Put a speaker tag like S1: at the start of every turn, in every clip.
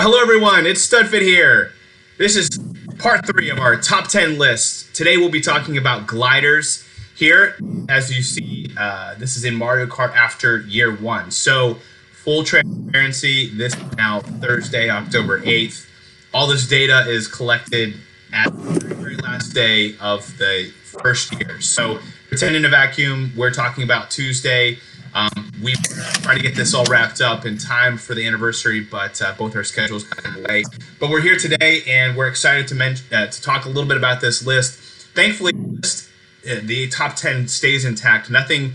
S1: Hello everyone, it's Studfit here. This is part 3 of our top 10 list. Today we'll be talking about gliders here. As you see, this is in Mario Kart after year 1. So full transparency, this is now Thursday, October 8th. All this data is collected at the very last day of the first year. So pretend in a vacuum, we're talking about Tuesday. We try to get this all wrapped up in time for the anniversary, but both our schedules got in the way. But we're here today, and we're excited to talk a little bit about this list. Thankfully, the top 10 stays intact. Nothing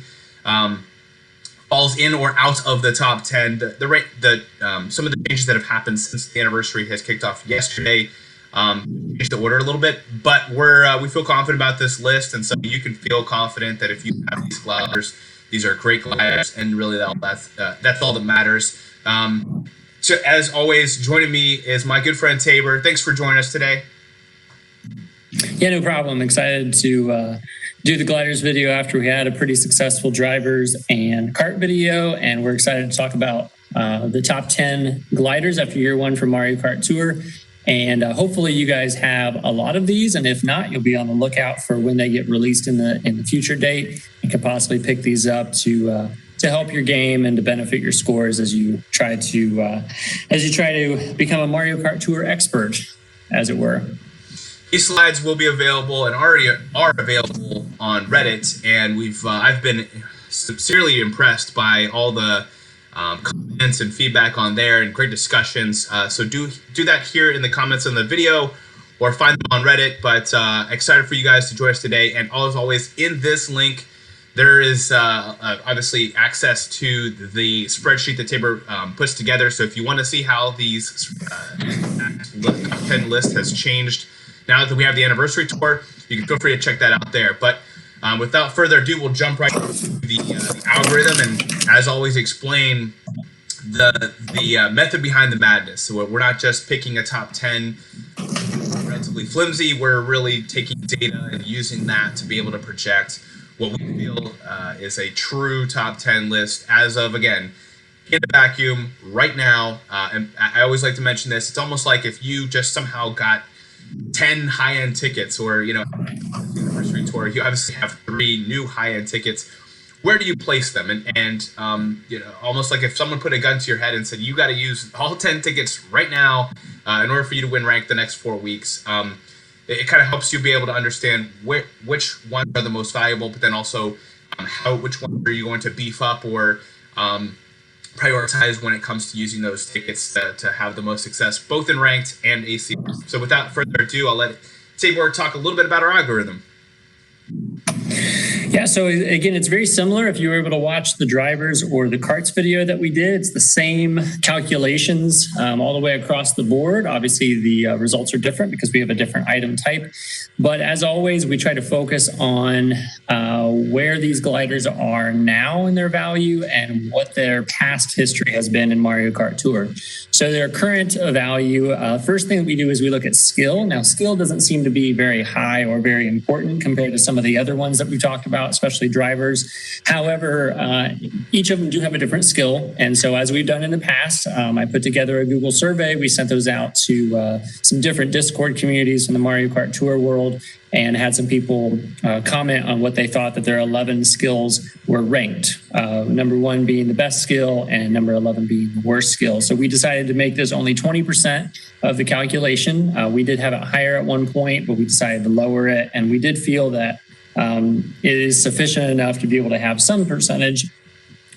S1: falls in or out of the top 10. Some of the changes that have happened since the anniversary has kicked off yesterday changed the order a little bit, but we feel confident about this list, and so you can feel confident that if you have these gliders, these are great gliders, and really that's all that matters. So as always, joining me is my good friend Tabor. Thanks for joining us today.
S2: Yeah, no problem. Excited to do the gliders video after we had a pretty successful drivers and kart video, and we're excited to talk about the top 10 gliders after year 1 for Mario Kart Tour. And hopefully you guys have a lot of these, and if not, you'll be on the lookout for when they get released in the future date, and can possibly pick these up to help your game and to benefit your scores as you try to become a Mario Kart Tour expert, as it were.
S1: These slides will be available and already are available on Reddit, and I've been sincerely impressed by all the comments and feedback on there, and great discussions. So do that here in the comments on the video, or find them on Reddit. But excited for you guys to join us today. And as always, in this link, there is obviously access to the spreadsheet that Tabor puts together. So if you want to see how these top 10 list has changed now that we have the anniversary tour, you can feel free to check that out there. But without further ado, we'll jump right into the algorithm, and as always, explain the method behind the madness. So we're not just picking a top 10 relatively flimsy. We're really taking data and using that to be able to project what we feel is a true top 10 list as of, again, in a vacuum right now. And I always like to mention this. It's almost like if you just somehow got 10 high-end tickets, or anniversary tour, you obviously have 3 new high-end tickets. Where do you place them? And almost like if someone put a gun to your head and said you got to use all 10 tickets right now in order for you to win rank the next 4 weeks. It kind of helps you be able to understand which ones are the most valuable, but then also which ones are you going to beef up or prioritize when it comes to using those tickets to have the most success, both in ranked and AC. So without further ado, I'll let Tabor talk a little bit about our algorithm.
S2: Yeah, so again, it's very similar. If you were able to watch the drivers or the karts video that we did, it's the same calculations all the way across the board. Obviously, the results are different because we have a different item type. But as always, we try to focus on where these gliders are now in their value and what their past history has been in Mario Kart Tour. So their current value, first thing that we do is we look at skill. Now, skill doesn't seem to be very high or very important compared to some of the other ones that we've talked about, especially drivers. However, each of them do have a different skill. And so as we've done in the past, I put together a Google survey. We sent those out to some different Discord communities in the Mario Kart Tour world, and had some people comment on what they thought that their 11 skills were ranked. Number 1 being the best skill and number 11 being the worst skill. So we decided to make this only 20% of the calculation. We did have it higher at one point, but we decided to lower it. And we did feel that it is sufficient enough to be able to have some percentage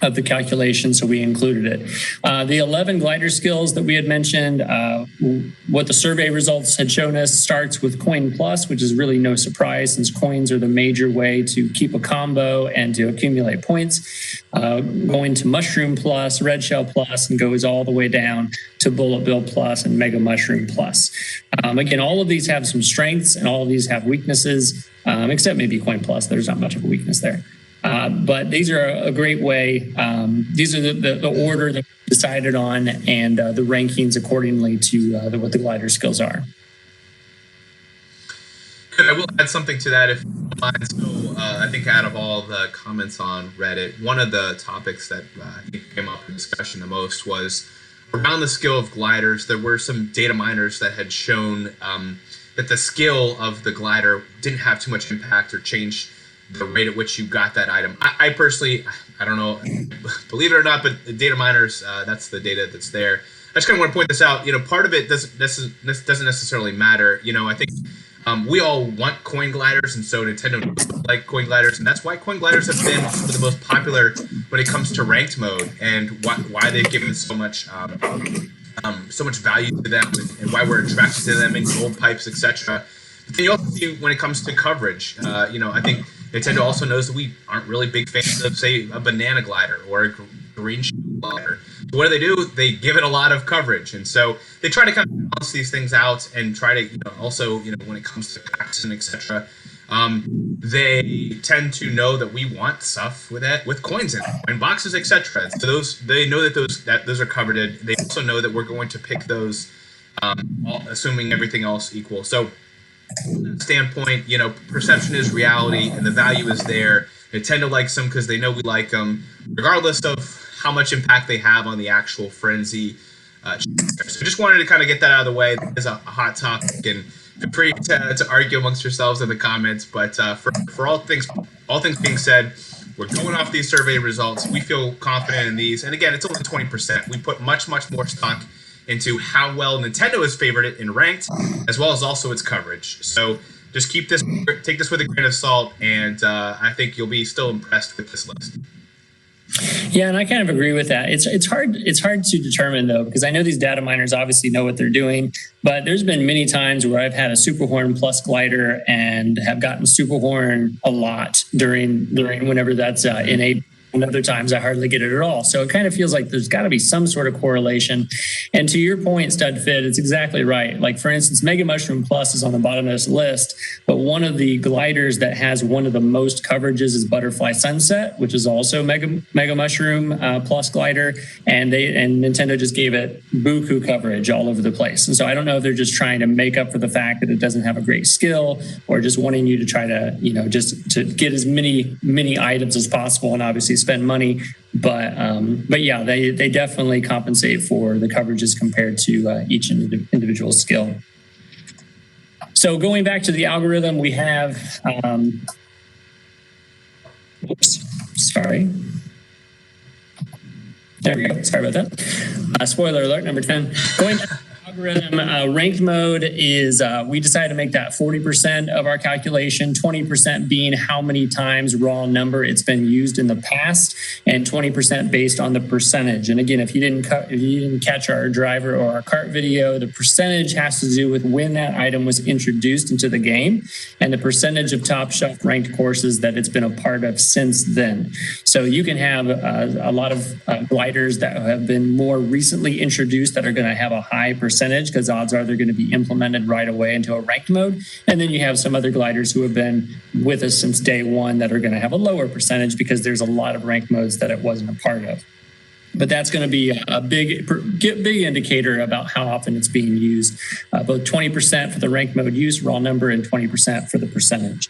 S2: of the calculation, so we included it. The 11 glider skills that we had mentioned, what the survey results had shown us, starts with Coin Plus, which is really no surprise since coins are the major way to keep a combo and to accumulate points. Going to Mushroom Plus, Red Shell Plus, and goes all the way down to Bullet Bill Plus and Mega Mushroom Plus. Again, all of these have some strengths and all of these have weaknesses, except maybe Coin Plus. There's not much of a weakness there. But these are a great way. These are the order that we decided on, and the rankings accordingly to what the glider skills are.
S1: Good. I will add something to that if you don't mind. So I think out of all the comments on Reddit, one of the topics that I think came up in discussion the most was around the skill of gliders, there were some data miners that had shown that the skill of the glider didn't have too much impact or change the rate at which you got that item. I personally, I don't know, believe it or not, but the data miners, that's the data that's there. I just kind of want to point this out. Part of it doesn't necessarily matter. I think we all want coin gliders, and so Nintendo like coin gliders, and that's why coin gliders have been some of the most popular when it comes to ranked mode, and why they've given so much value to them, and why we're attracted to them in gold pipes, etc. But then you also see when it comes to coverage, I think Nintendo also knows that we aren't really big fans of, say, a banana glider or a green glider. So what do? They give it a lot of coverage, and so they try to kind of balance these things out and try to, also, when it comes to packs and etc. They tend to know that we want stuff with coins in it, and boxes, etc. So they know that those are coveted. They also know that we're going to pick those, assuming everything else equal. So from that standpoint, perception is reality, and the value is there. Nintendo likes them because they know we like them, regardless of how much impact they have on the actual frenzy. So just wanted to kind of get that out of the way. That is a hot topic, and feel free to argue amongst yourselves in the comments. But for all things being said, we're going off these survey results. We feel confident in these, and again, it's only 20%. We put much more stock into how well Nintendo has favored it in ranked, as well as also its coverage. So just take this with a grain of salt, and I think you'll be still impressed with this list.
S2: Yeah, and I kind of agree with that. It's hard to determine, though, because I know these data miners obviously know what they're doing, but there's been many times where I've had a Super Horn plus glider and have gotten Super Horn a lot during whenever that's innate. And other times I hardly get it at all. So it kind of feels like there's got to be some sort of correlation. And to your point, Studfit, it's exactly right. Like, for instance, Mega Mushroom Plus is on the bottom of this list, but one of the gliders that has one of the most coverages is Butterfly Sunset, which is also Mega Mushroom Plus glider. And Nintendo just gave it buku coverage all over the place. And so I don't know if they're just trying to make up for the fact that it doesn't have a great skill, or just wanting you to try to, just to get as many items as possible, and obviously spend money, but yeah, they definitely compensate for the coverages compared to each individual skill. So going back to the algorithm, we have sorry, there we go. Sorry about that. Spoiler alert, number 10. Going back to the algorithm, ranked mode is, we decided to make that 40% of our calculation, 20% being how many times raw number it's been used in the past, and 20% based on the percentage. And again, if you didn't catch our driver or our cart video, the percentage has to do with when that item was introduced into the game, and the percentage of top shelf ranked courses that it's been a part of since then. So you can have a lot of gliders that have been more recently introduced that are going to have a high percentage, because odds are they're going to be implemented right away into a ranked mode. And then you have some other gliders who have been with us since day one that are going to have a lower percentage, because there's a lot of ranked modes that it wasn't a part of. But that's going to be a big indicator about how often it's being used. Both 20% for the ranked mode use, raw number, and 20% for the percentage.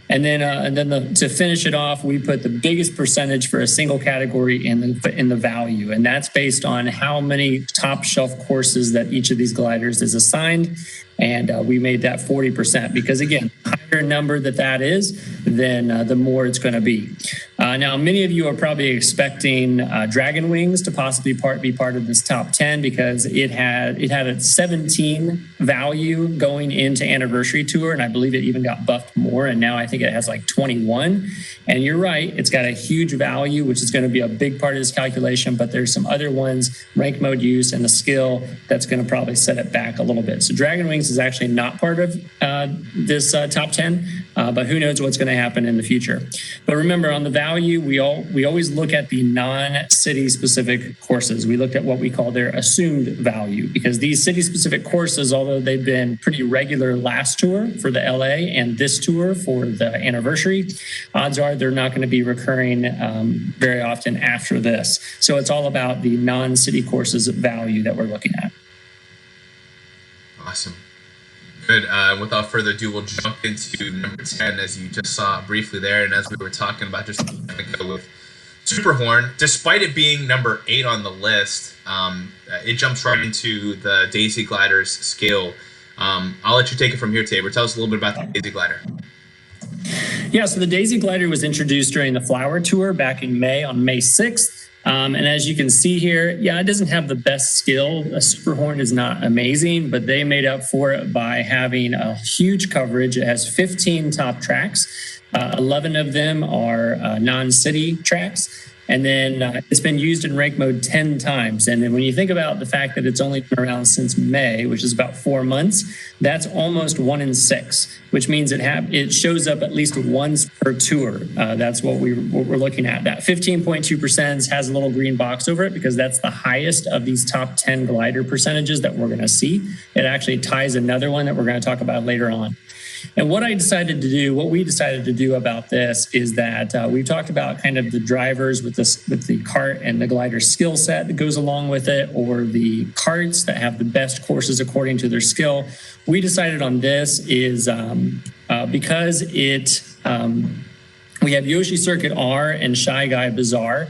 S2: And then to finish it off, we put the biggest percentage for a single category in the value, and that's based on how many top shelf courses that each of these gliders is assigned. And we made that 40%, because again, the higher number that is, then the more it's going to be. Now, many of you are probably expecting Dragon Wings to possibly be part of this top 10, because it had a 17 value going into Anniversary Tour, and I believe it even got buffed more, and now I think it has like 21. And you're right, it's got a huge value, which is going to be a big part of this calculation, but there's some other ones, rank mode use and the skill, that's going to probably set it back a little bit. So Dragon Wings is actually not part of this top 10, but who knows what's going to happen in the future. But remember, on the value, we always look at the non-city specific courses. We looked at what we call their assumed value, because these city specific courses, although they've been pretty regular last tour for the LA and this tour for the Anniversary, odds are they're not going to be recurring very often after this. So it's all about the non-city courses value that we're looking at.
S1: Awesome. Good. Without further ado, we'll jump into number 10, as you just saw briefly there, and as we were talking about just with Superhorn, despite it being number 8 on the list, it jumps right into the Daisy Glider's scale. I'll let you take it from here, Tabor. Tell us a little bit about the Daisy Glider.
S2: Yeah, so the Daisy Glider was introduced during the Flower Tour back in May, on May 6th. And as you can see here, yeah, it doesn't have the best skill. A Superhorn is not amazing, but they made up for it by having a huge coverage. It has 15 top tracks. 11 of them are non-city tracks. And then it's been used in rank mode 10 times. And then when you think about the fact that it's only been around since May, which is about 4 months, that's almost 1 in 6, which means it shows up at least once per tour. That's what we're looking at. That 15.2% has a little green box over it because that's the highest of these top 10 glider percentages that we're going to see. It actually ties another one that we're going to talk about later on. And what we decided to do about this is that we've talked about kind of the drivers with the cart and the glider skill set that goes along with it, or the carts that have the best courses according to their skill. We decided on this is because we have Yoshi Circuit R and Shy Guy Bazaar.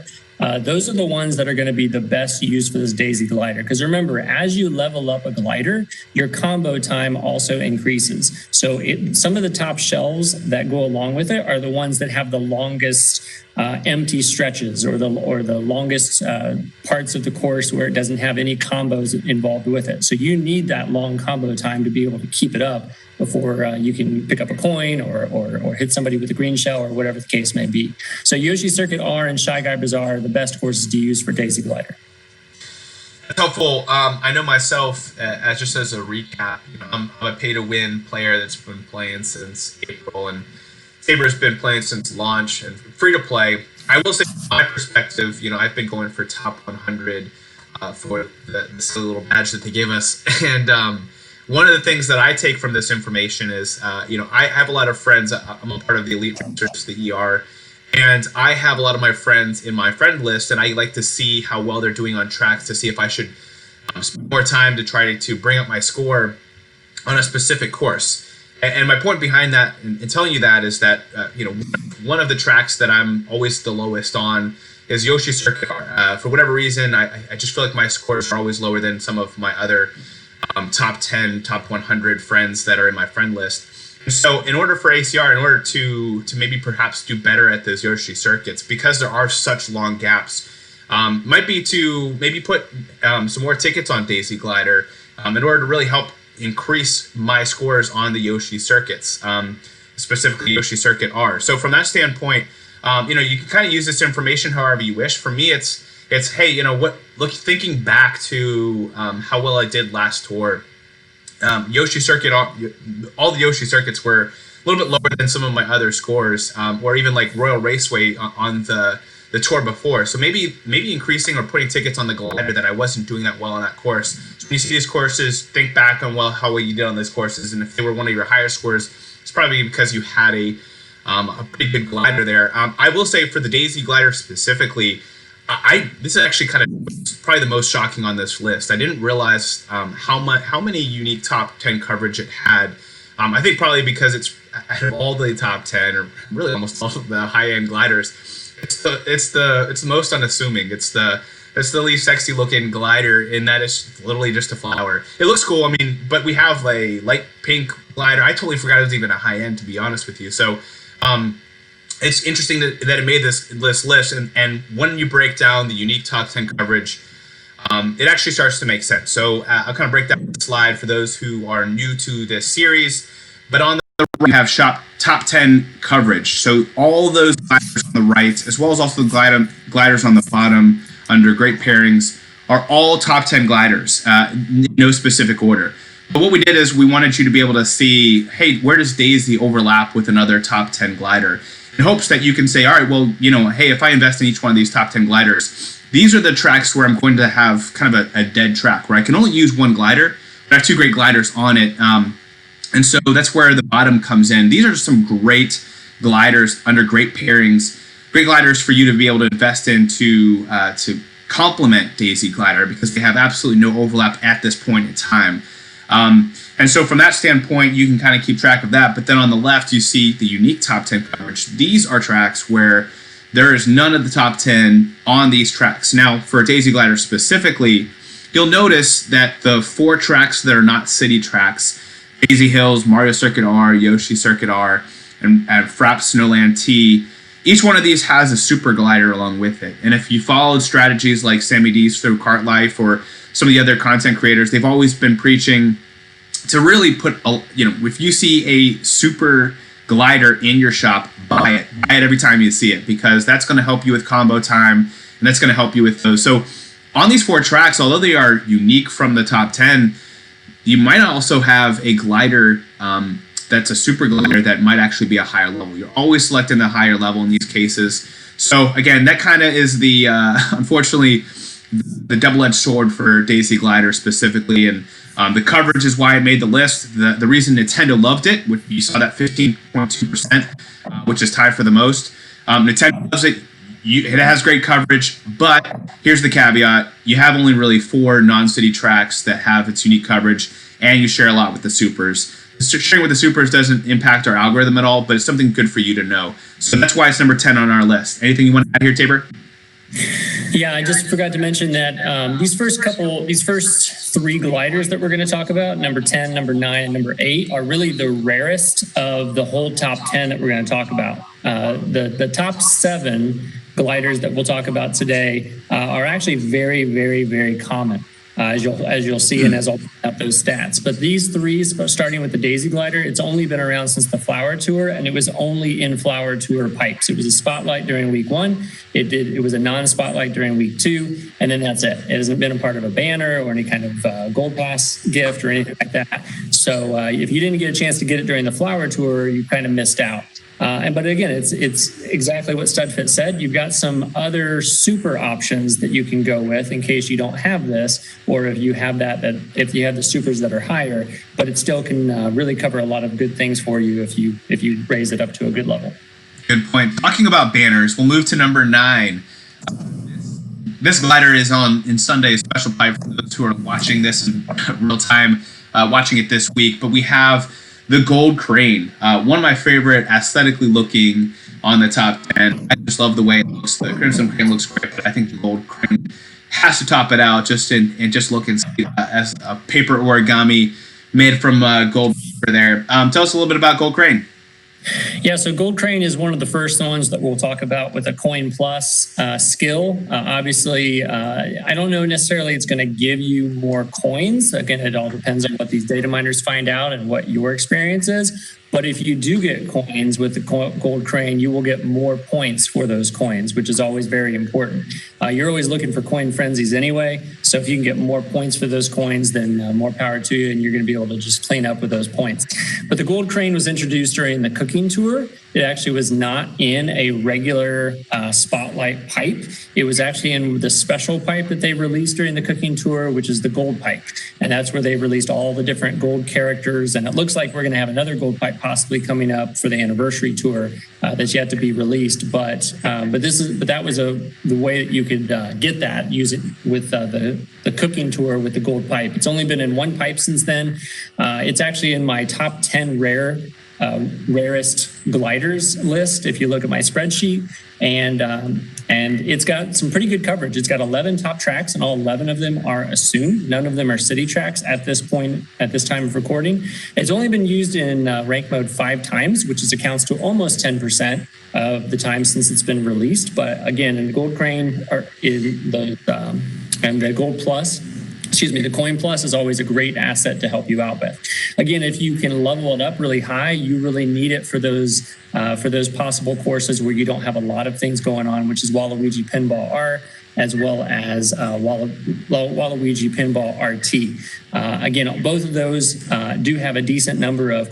S2: Those are the ones that are going to be the best used for this Daisy Glider. Because remember, as you level up a glider, your combo time also increases. So some of the top shelves that go along with it are the ones that have the longest empty stretches, or the longest parts of the course where it doesn't have any combos involved with it. So you need that long combo time to be able to keep it up before you can pick up a coin or hit somebody with a green shell, or whatever the case may be. So Yoshi Circuit R and Shy Guy Bazaar are the best courses to use for Daisy Glider.
S1: That's helpful. I know myself, just as a recap, I'm a pay-to-win player that's been playing since April, and Tabor's been playing since launch and free-to-play. I will say, from my perspective, I've been going for top 100 for the silly little badge that they give us, and one of the things that I take from this information is, I have a lot of friends. I'm a part of the Elite Racers, the ER, and I have a lot of my friends in my friend list, and I like to see how well they're doing on tracks to see if I should spend more time to try to bring up my score on a specific course. And my point behind that, in telling you that, is that one of the tracks that I'm always the lowest on is Yoshi Circuit. For whatever reason, I just feel like my scores are always lower than some of my other top 10, top 100 friends that are in my friend list. So in order for ACR, in order to maybe perhaps do better at those Yoshi circuits, because there are such long gaps, might be to maybe put some more tickets on Daisy Glider in order to really help increase my scores on the Yoshi circuits, specifically Yoshi Circuit R. So from that standpoint, you can kind of use this information however you wish. For me, it's hey, thinking back to how well I did last tour. Yoshi Circuit, all the Yoshi circuits were a little bit lower than some of my other scores, or even like Royal Raceway on the tour before. So maybe increasing or putting tickets on the glider that I wasn't doing that well on that course. So when you see these courses, think back on how well you did on those courses, and if they were one of your higher scores, it's probably because you had a pretty good glider there. I will say for the Daisy Glider specifically, this is actually kind of probably the most shocking on this list. I didn't realize how many unique top 10 coverage it had. I think probably because it's out of all the top 10, or really almost all of the high-end gliders, it's the most unassuming. It's the least sexy looking glider, in that it's literally just a flower. It looks cool, but we have a light pink glider. I totally forgot it was even a high-end, to be honest with you. So it's interesting that it made this list, and when you break down the unique top 10 coverage, it actually starts to make sense. So I'll kind of break down the slide for those who are new to this series. But on the right, we have top 10 coverage. So all those gliders on the right, as well as also the gliders on the bottom under great pairings, are all top 10 gliders, no specific order. But what we did is we wanted you to be able to see, hey, where does Daisy overlap with another top 10 glider? In hopes that you can say, all right, well, hey, if I invest in each one of these top 10 gliders, these are the tracks where I'm going to have kind of a dead track, where I can only use one glider, but I have two great gliders on it. And so that's where the bottom comes in. These are just some great gliders under great pairings, great gliders for you to be able to invest in to complement Daisy Glider, because they have absolutely no overlap at this point in time. And so from that standpoint, you can kind of keep track of that. But then on the left, you see the unique top 10 coverage. These are tracks where there is none of the top 10 on these tracks. Now, for Daisy Glider specifically, you'll notice that the 4 tracks that are not city tracks, Daisy Hills, Mario Circuit R, Yoshi Circuit R, and Frapp Snowland T, each one of these has a super glider along with it. And if you followed strategies like Sammy D's through Kart Life or some of the other content creators, they've always been preaching to really put, if you see a super glider in your shop, buy it. Buy it every time you see it, because that's going to help you with combo time, and that's going to help you with those. So on these 4 tracks, although they are unique from the top 10, you might also have a glider that's a super glider that might actually be a higher level. You're always selecting the higher level in these cases. So again, that kind of is the, unfortunately, the double-edged sword for Daisy Glider specifically. And the coverage is why it made the list. The reason Nintendo loved it, which you saw that 15.2%, which is tied for the most. Nintendo loves it. It has great coverage, but here's the caveat. You have only really 4 non-city tracks that have its unique coverage, and you share a lot with the supers. Sharing with the supers doesn't impact our algorithm at all, but it's something good for you to know. So that's why it's number 10 on our list. Anything you want to add here, Tabor?
S2: Yeah, I just forgot to mention that these first 3 gliders that we're going to talk about, number 10, number 9, and number 8, are really the rarest of the whole top 10 that we're going to talk about. The top 7 gliders that we'll talk about today are actually very, very, very common, as you'll see, and as I'll put up those stats. But these 3, starting with the Daisy Glider, it's only been around since the Flower Tour, and it was only in Flower Tour pipes. It was a spotlight during week 1. It was a non-spotlight during week 2, and then that's it. It hasn't been a part of a banner or any kind of gold pass gift or anything like that. So if you didn't get a chance to get it during the Flower Tour, you kind of missed out. But again, it's exactly what Studfit said. You've got some other super options that you can go with in case you don't have this, or if you have if you have the supers that are higher. But it still can really cover a lot of good things for you if you raise it up to a good level.
S1: Good point. Talking about banners, we'll move to number 9. This glider is in Sunday's special pipe for those who are watching this in real time, watching it this week. But we have the Gold Crane, one of my favorite aesthetically looking on the top 10. I just love the way it looks. The Crimson Crane looks great, but I think the Gold Crane has to top it out just in just looking as a paper origami made from gold there. Tell us a little bit about Gold Crane.
S2: Yeah, so Gold Crane is one of the first ones that we'll talk about with a Coin Plus skill. Obviously, I don't know necessarily it's going to give you more coins. Again, it all depends on what these data miners find out and what your experience is. But if you do get coins with the Gold Crane, you will get more points for those coins, which is always very important. You're always looking for coin frenzies anyway. So if you can get more points for those coins, then more power to you, and you're going to be able to just clean up with those points. But the Gold Crane was introduced during the cooking tour. It actually was not in a regular spotlight pipe. It was actually in the special pipe that they released during the cooking tour, which is the gold pipe. And that's where they released all the different gold characters. And it looks like we're going to have another gold pipe possibly coming up for the anniversary tour that's yet to be released. But that was the way that you could get that, use it with the cooking tour with the gold pipe. It's only been in 1 pipe since then. It's actually in my top 10 rarest gliders list if you look at my spreadsheet, and it's got some pretty good coverage. It's got 11 top tracks, and all 11 of them are assumed. None of them are city tracks at this point, at this time of recording. It's only been used in rank mode 5 times, which accounts to almost 10% of the time since it's been released. But again, in the Gold Crane and the Gold Plus, the Coin Plus is always a great asset to help you out with. Again, if you can level it up really high, you really need it for those possible courses where you don't have a lot of things going on, which is Waluigi Pinball R, as well as Waluigi Pinball RT. Again, both of those do have a decent number of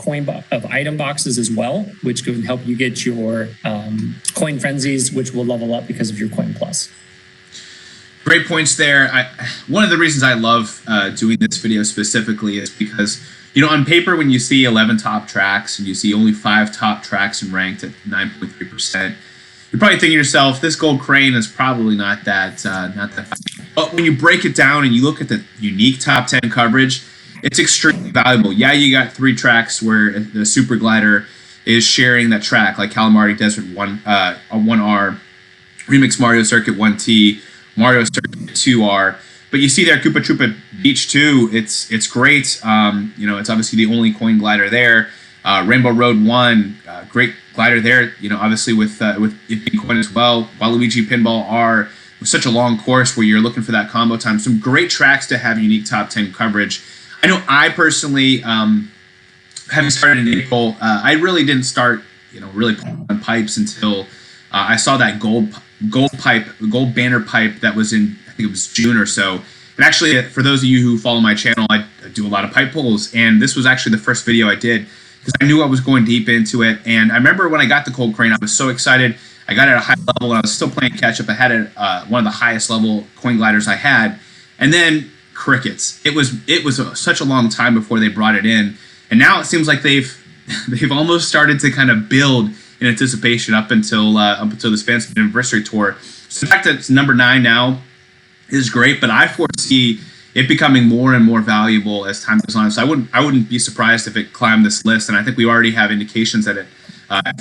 S2: item boxes as well, which can help you get your coin frenzies, which will level up because of your Coin Plus.
S1: Great points there. One of the reasons I love doing this video specifically is because, on paper, when you see 11 top tracks and you see only 5 top tracks and ranked at 9.3%, you're probably thinking to yourself, this Gold Crane is probably not that fast. But when you break it down and you look at the unique top 10 coverage, it's extremely valuable. Yeah, you got 3 tracks where the Super Glider is sharing that track, like Calamari Desert 1R. Remix Mario Circuit 1T, Mario Circuit 2R. But you see there, Koopa Troopa Beach 2, it's great. You know, it's obviously the only coin glider there. Rainbow Road 1, great glider there. You know, obviously with it being coin as well. Waluigi Pinball R, with such a long course where you're looking for that combo time. Some great tracks to have unique top 10 coverage. I know I personally, having started in April, I really didn't start, you know, really on pipes until I saw that gold banner pipe that was in, I think it was June or so. And actually, for those of you who follow my channel, I do a lot of pipe pulls, and this was actually the first video I did because I knew I was going deep into it. And I remember when I got the cold crane, I was so excited. I got it at a high level, and I was still playing catch up. I had it one of the highest level coin gliders I had, and then crickets. It was such a long time before they brought it in, and now it seems like they've almost started to kind of build in anticipation up until this Fancy Anniversary Tour. So the fact that it's number 9 now is great, but I foresee it becoming more and more valuable as time goes on. So I wouldn't be surprised if it climbed this list, and I think we already have indications that it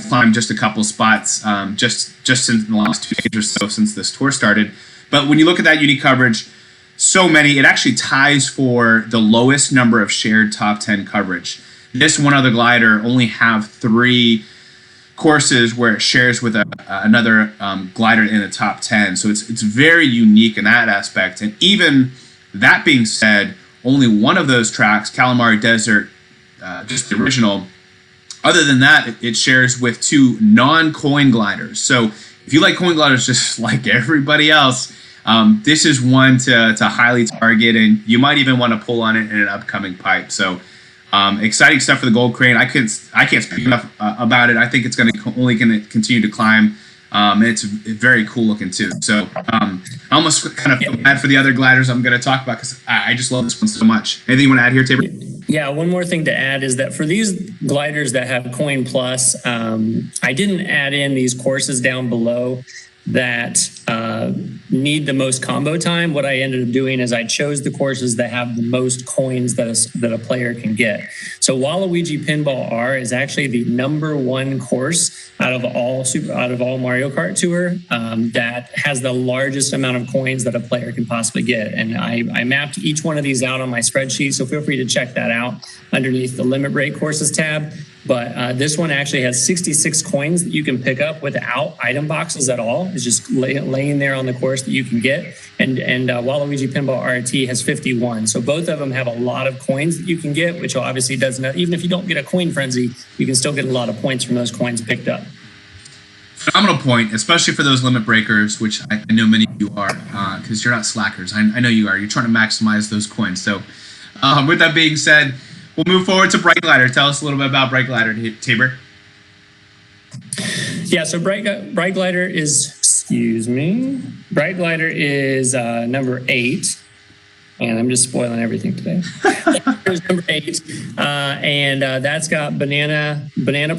S1: climbed just a couple spots just in the last 2 days or so since this tour started. But when you look at that unique coverage, so many, it actually ties for the lowest number of shared top 10 coverage. This one other glider only have 3 courses where it shares with another glider in the top 10. So it's very unique in that aspect. And even that being said, only one of those tracks, Calamari Desert, just the original, other than that, it shares with 2 non-coin gliders. So if you like coin gliders just like everybody else, this is one to highly target, and you might even want to pull on it in an upcoming pipe. So exciting stuff for the Gold Crane. I can't speak enough about it. I think it's only going to continue to climb. And it's very cool looking too. So I almost kind of feel bad for the other gliders I'm going to talk about because I just love this one so much. Anything you want to add here, Tabor?
S2: Yeah, one more thing to add is that for these gliders that have Coin Plus, I didn't add in these courses down below that need the most combo time. What I ended up doing is I chose the courses that have the most coins that a player can get. So Waluigi Pinball R is actually the #1 course out of all Mario Kart Tour that has the largest amount of coins that a player can possibly get. And I mapped each one of these out on my spreadsheet, so feel free to check that out underneath the Limit Break Courses tab. But this one actually has 66 coins that you can pick up without item boxes at all. It's just laying there on the course that you can get. And Waluigi Pinball RT has 51. So both of them have a lot of coins that you can get, which obviously doesn't, even if you don't get a coin frenzy, you can still get a lot of points from those coins picked up.
S1: Phenomenal point, especially for those limit breakers, which I know many of you are, because you're not slackers. I know you are. You're trying to maximize those coins. So with that being said, we'll move forward to Bright Glider. Tell us a little bit about Bright Glider, Tabor.
S2: Yeah, so Bright Glider is, Bright Glider is number 8. And I'm just spoiling everything today. Here's number 8. And that's got Banana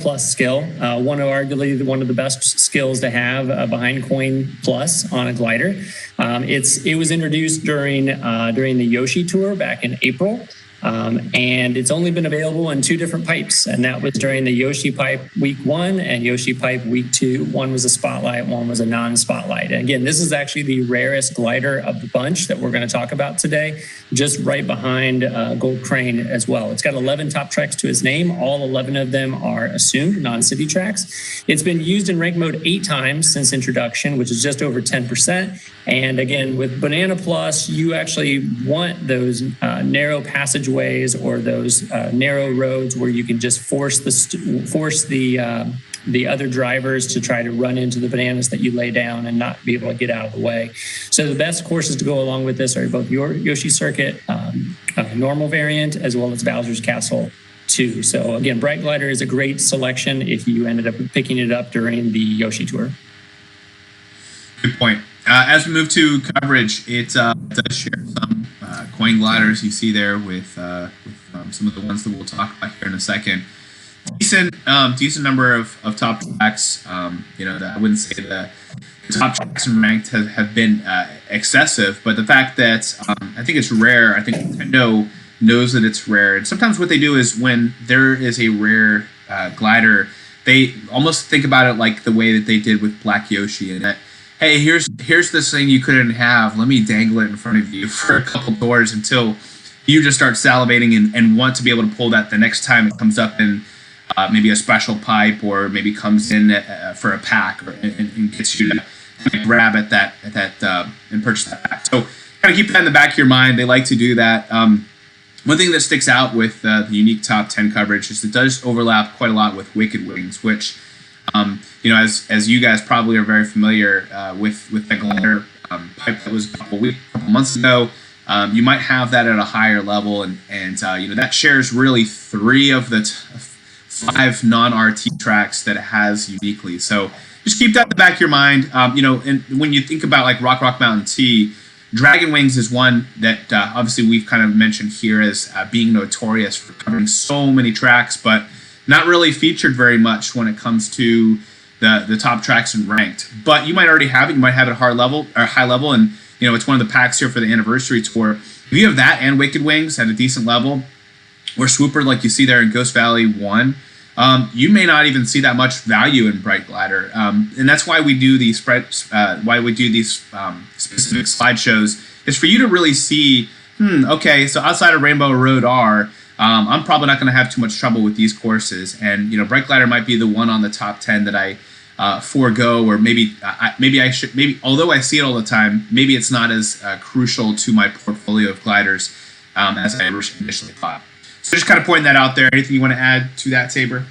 S2: Plus skill. Arguably one of the best skills to have behind Coin Plus on a glider. It was introduced during the Yoshi Tour back in April. And it's only been available in 2 different pipes, and that was during the Yoshi Pipe Week 1 and Yoshi Pipe Week 2. One was a spotlight, one was a non-spotlight. And again, this is actually the rarest glider of the bunch that we're going to talk about today, just right behind Gold Crane as well. It's got 11 top tracks to its name. All 11 of them are assumed non-city tracks. It's been used in rank mode 8 times since introduction, which is just over 10%. And again, with Banana Plus, you actually want those narrow passageways or those narrow roads where you can just force the other drivers to try to run into the bananas that you lay down and not be able to get out of the way. So the best courses to go along with this are both your Yoshi Circuit normal variant as well as Bowser's Castle 2. So again, Bright Glider is a great selection if you ended up picking it up during the Yoshi Tour.
S1: Good point. As we move to coverage, it does share some coin gliders you see there with some of the ones that we'll talk about here in a second. Decent number of top tracks. I wouldn't say the top tracks in ranked have been excessive, but the fact that I think it's rare. I think Nintendo knows that it's rare, and sometimes what they do is when there is a rare glider, they almost think about it like the way that they did with Black Yoshi, and that hey, here's this thing you couldn't have. Let me dangle it in front of you for a couple doors until you just start salivating and want to be able to pull that the next time it comes up in maybe a special pipe, or maybe comes in for a pack, and gets you to kind of grab at that and purchase that pack. So kind of keep that in the back of your mind. They like to do that. One thing that sticks out with the unique top 10 coverage is it does overlap quite a lot with Wicked Wings, which as you guys probably are very familiar with the glider pipe that was a couple months ago. You might have that at a higher level, and that shares really 3 of the 5 non-RT tracks that it has uniquely. So just keep that in the back of your mind. And when you think about like Rock Mountain T, Dragon Wings is one that obviously we've kind of mentioned here as being notorious for covering so many tracks, but not really featured very much when it comes to the top tracks and ranked. But you might already have it. You might have it high level, and it's one of the packs here for the anniversary tour. If you have that and Wicked Wings at a decent level, or Swooper like you see there in Ghost Valley 1, you may not even see that much value in Bright Glider, and that's why we do these specific slideshows, is for you to really see, okay, so outside of Rainbow Road R, I'm probably not going to have too much trouble with these courses, and Bright Glider might be the one on the top 10 that I forego, or maybe I should, although I see it all the time, maybe it's not as crucial to my portfolio of gliders as I initially thought. So just kind of pointing that out there. Anything you want to add to that, Tabor?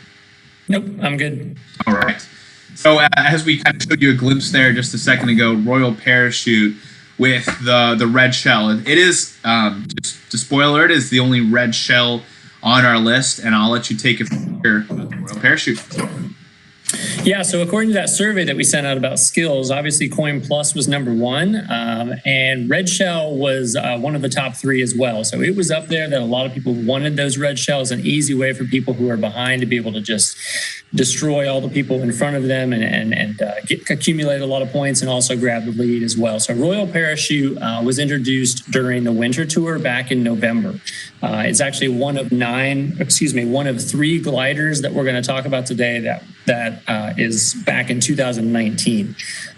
S2: Nope, I'm good.
S1: All right. So as we kind of showed you a glimpse there just a second ago, Royal Parachute with the red shell. It is, just to spoiler, it is the only red shell on our list, and I'll let you take it from here. Royal Parachute.
S2: Yeah, so according to that survey that we sent out about skills, obviously Coin Plus was number 1, and Red Shell was one of the top 3 as well. So it was up there that a lot of people wanted those red shells, an easy way for people who are behind to be able to just destroy all the people in front of them and accumulate a lot of points, and also grab the lead as well. So Royal Parachute was introduced during the winter tour back in November. It's actually one of 3 gliders that we're going to talk about today that is back in 2019.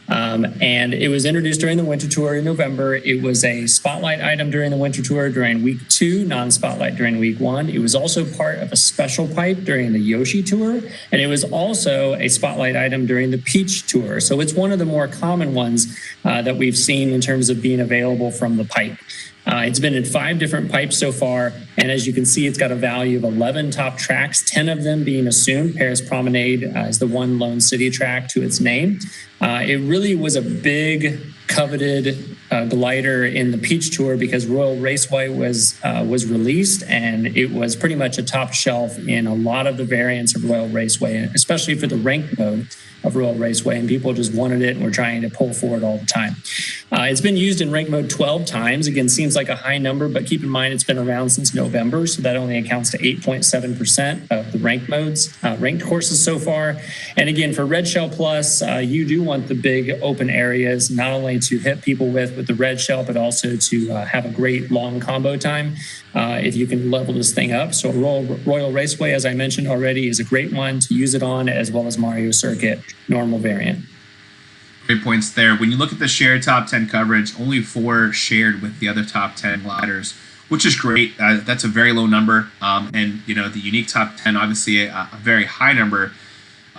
S2: And it was introduced during the winter tour in November. It was a spotlight item during the winter tour during week 2, non-spotlight during week 1. It was also part of a special pipe during the Yoshi tour, and it was also a spotlight item during the Peach tour. So it's one of the more common ones that we've seen in terms of being available from the pipe. It's been in 5 different pipes so far, and as you can see, it's got a value of 11 top tracks, 10 of them being assumed. Paris Promenade is the one lone city track to its name. It really was a big, coveted glider in the Peach Tour because Royal Raceway was released, and it was pretty much a top shelf in a lot of the variants of Royal Raceway, especially for the ranked mode of Royal Raceway, and people just wanted it and were trying to pull for it all the time. It's been used in rank mode 12 times. Again, seems like a high number, but keep in mind it's been around since November, so that only accounts to 8.7% of the ranked modes, ranked courses so far. And again, for Red Shell Plus, you do want the big open areas, not only to hit people with the red shell, but also to have a great long combo time if you can level this thing up. So Royal Raceway, as I mentioned already, is a great one to use it on, as well as Mario Circuit normal variant.
S1: Great points there. When you look at the shared top 10 coverage, only 4 shared with the other top 10 gliders, which is great. That's a very low number. And the unique top 10, obviously a very high number.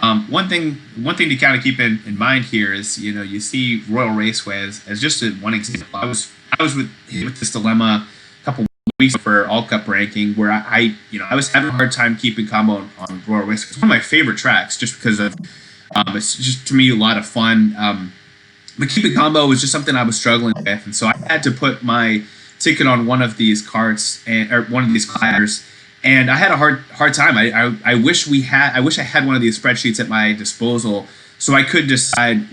S1: One thing to kind of keep in mind here is, you see Royal Raceway as just one example. I was with this dilemma a couple weeks for All Cup ranking, where I was having a hard time keeping combo on Royal Raceway. It's one of my favorite tracks, just because of it's just, to me, a lot of fun. But keeping combo was just something I was struggling with, and so I had to put my ticket on one of these carts or one of these gliders, and I had a hard time. I wish I had one of these spreadsheets at my disposal, so I could decide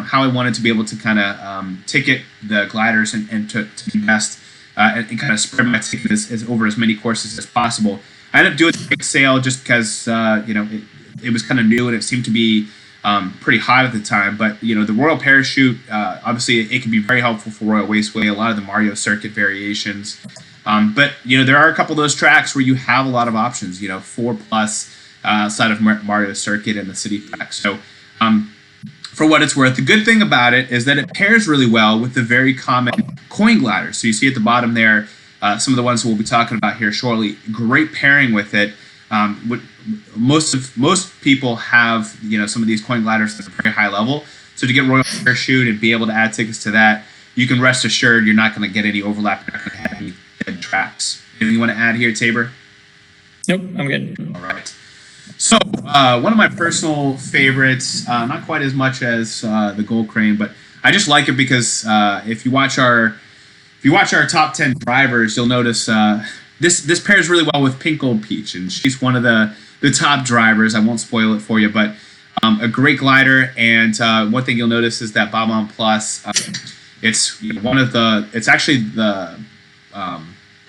S1: how I wanted to be able to kind of ticket the gliders and to be best and kind of spread my ticket as over as many courses as possible. I ended up doing a big sale just because it was kind of new and it seemed to be pretty hot at the time. But the Royal Parachute, obviously it can be very helpful for Royal Raceway, a lot of the Mario Circuit variations. But there are a couple of those tracks where you have a lot of options, 4+ outside of Mario Circuit and the city track. So for what it's worth. The good thing about it is that it pairs really well with the very common coin gliders. So you see at the bottom there, some of the ones we'll be talking about here shortly. Great pairing with it. Most people have some of these coin gliders at a very high level. So to get Royal Parachute and be able to add tickets to that, you can rest assured you're not going to get any overlap. You're not going to have any dead tracks. Anything you want to add here, Tabor?
S2: Nope, I'm good.
S1: All right. So one of my personal favorites, not quite as much as the Gold Crane, but I just like it because if you watch our top 10 drivers, you'll notice this pairs really well with Pink Gold Peach, and she's one of the top drivers. I won't spoil it for you, but a great glider. And one thing you'll notice is that Bob-omb Plus, it's actually the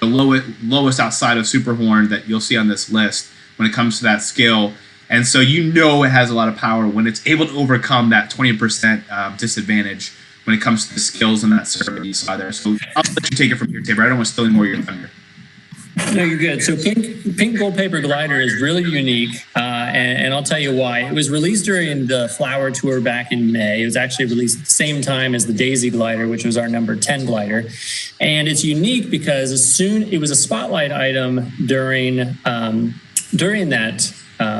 S1: lowest outside of Superhorn that you'll see on this list when it comes to that skill. And so it has a lot of power when it's able to overcome that 20% disadvantage when it comes to the skills and that serve you saw there. So I'll let you take it from here, Tabor. I don't want to steal any more of your thunder.
S2: No, you're good. So Pink Gold Paper Glider is really unique, and I'll tell you why. It was released during the Flower Tour back in May. It was actually released at the same time as the Daisy Glider, which was our number 10 glider. And it's unique because it was a spotlight item during that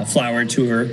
S2: Flower Tour.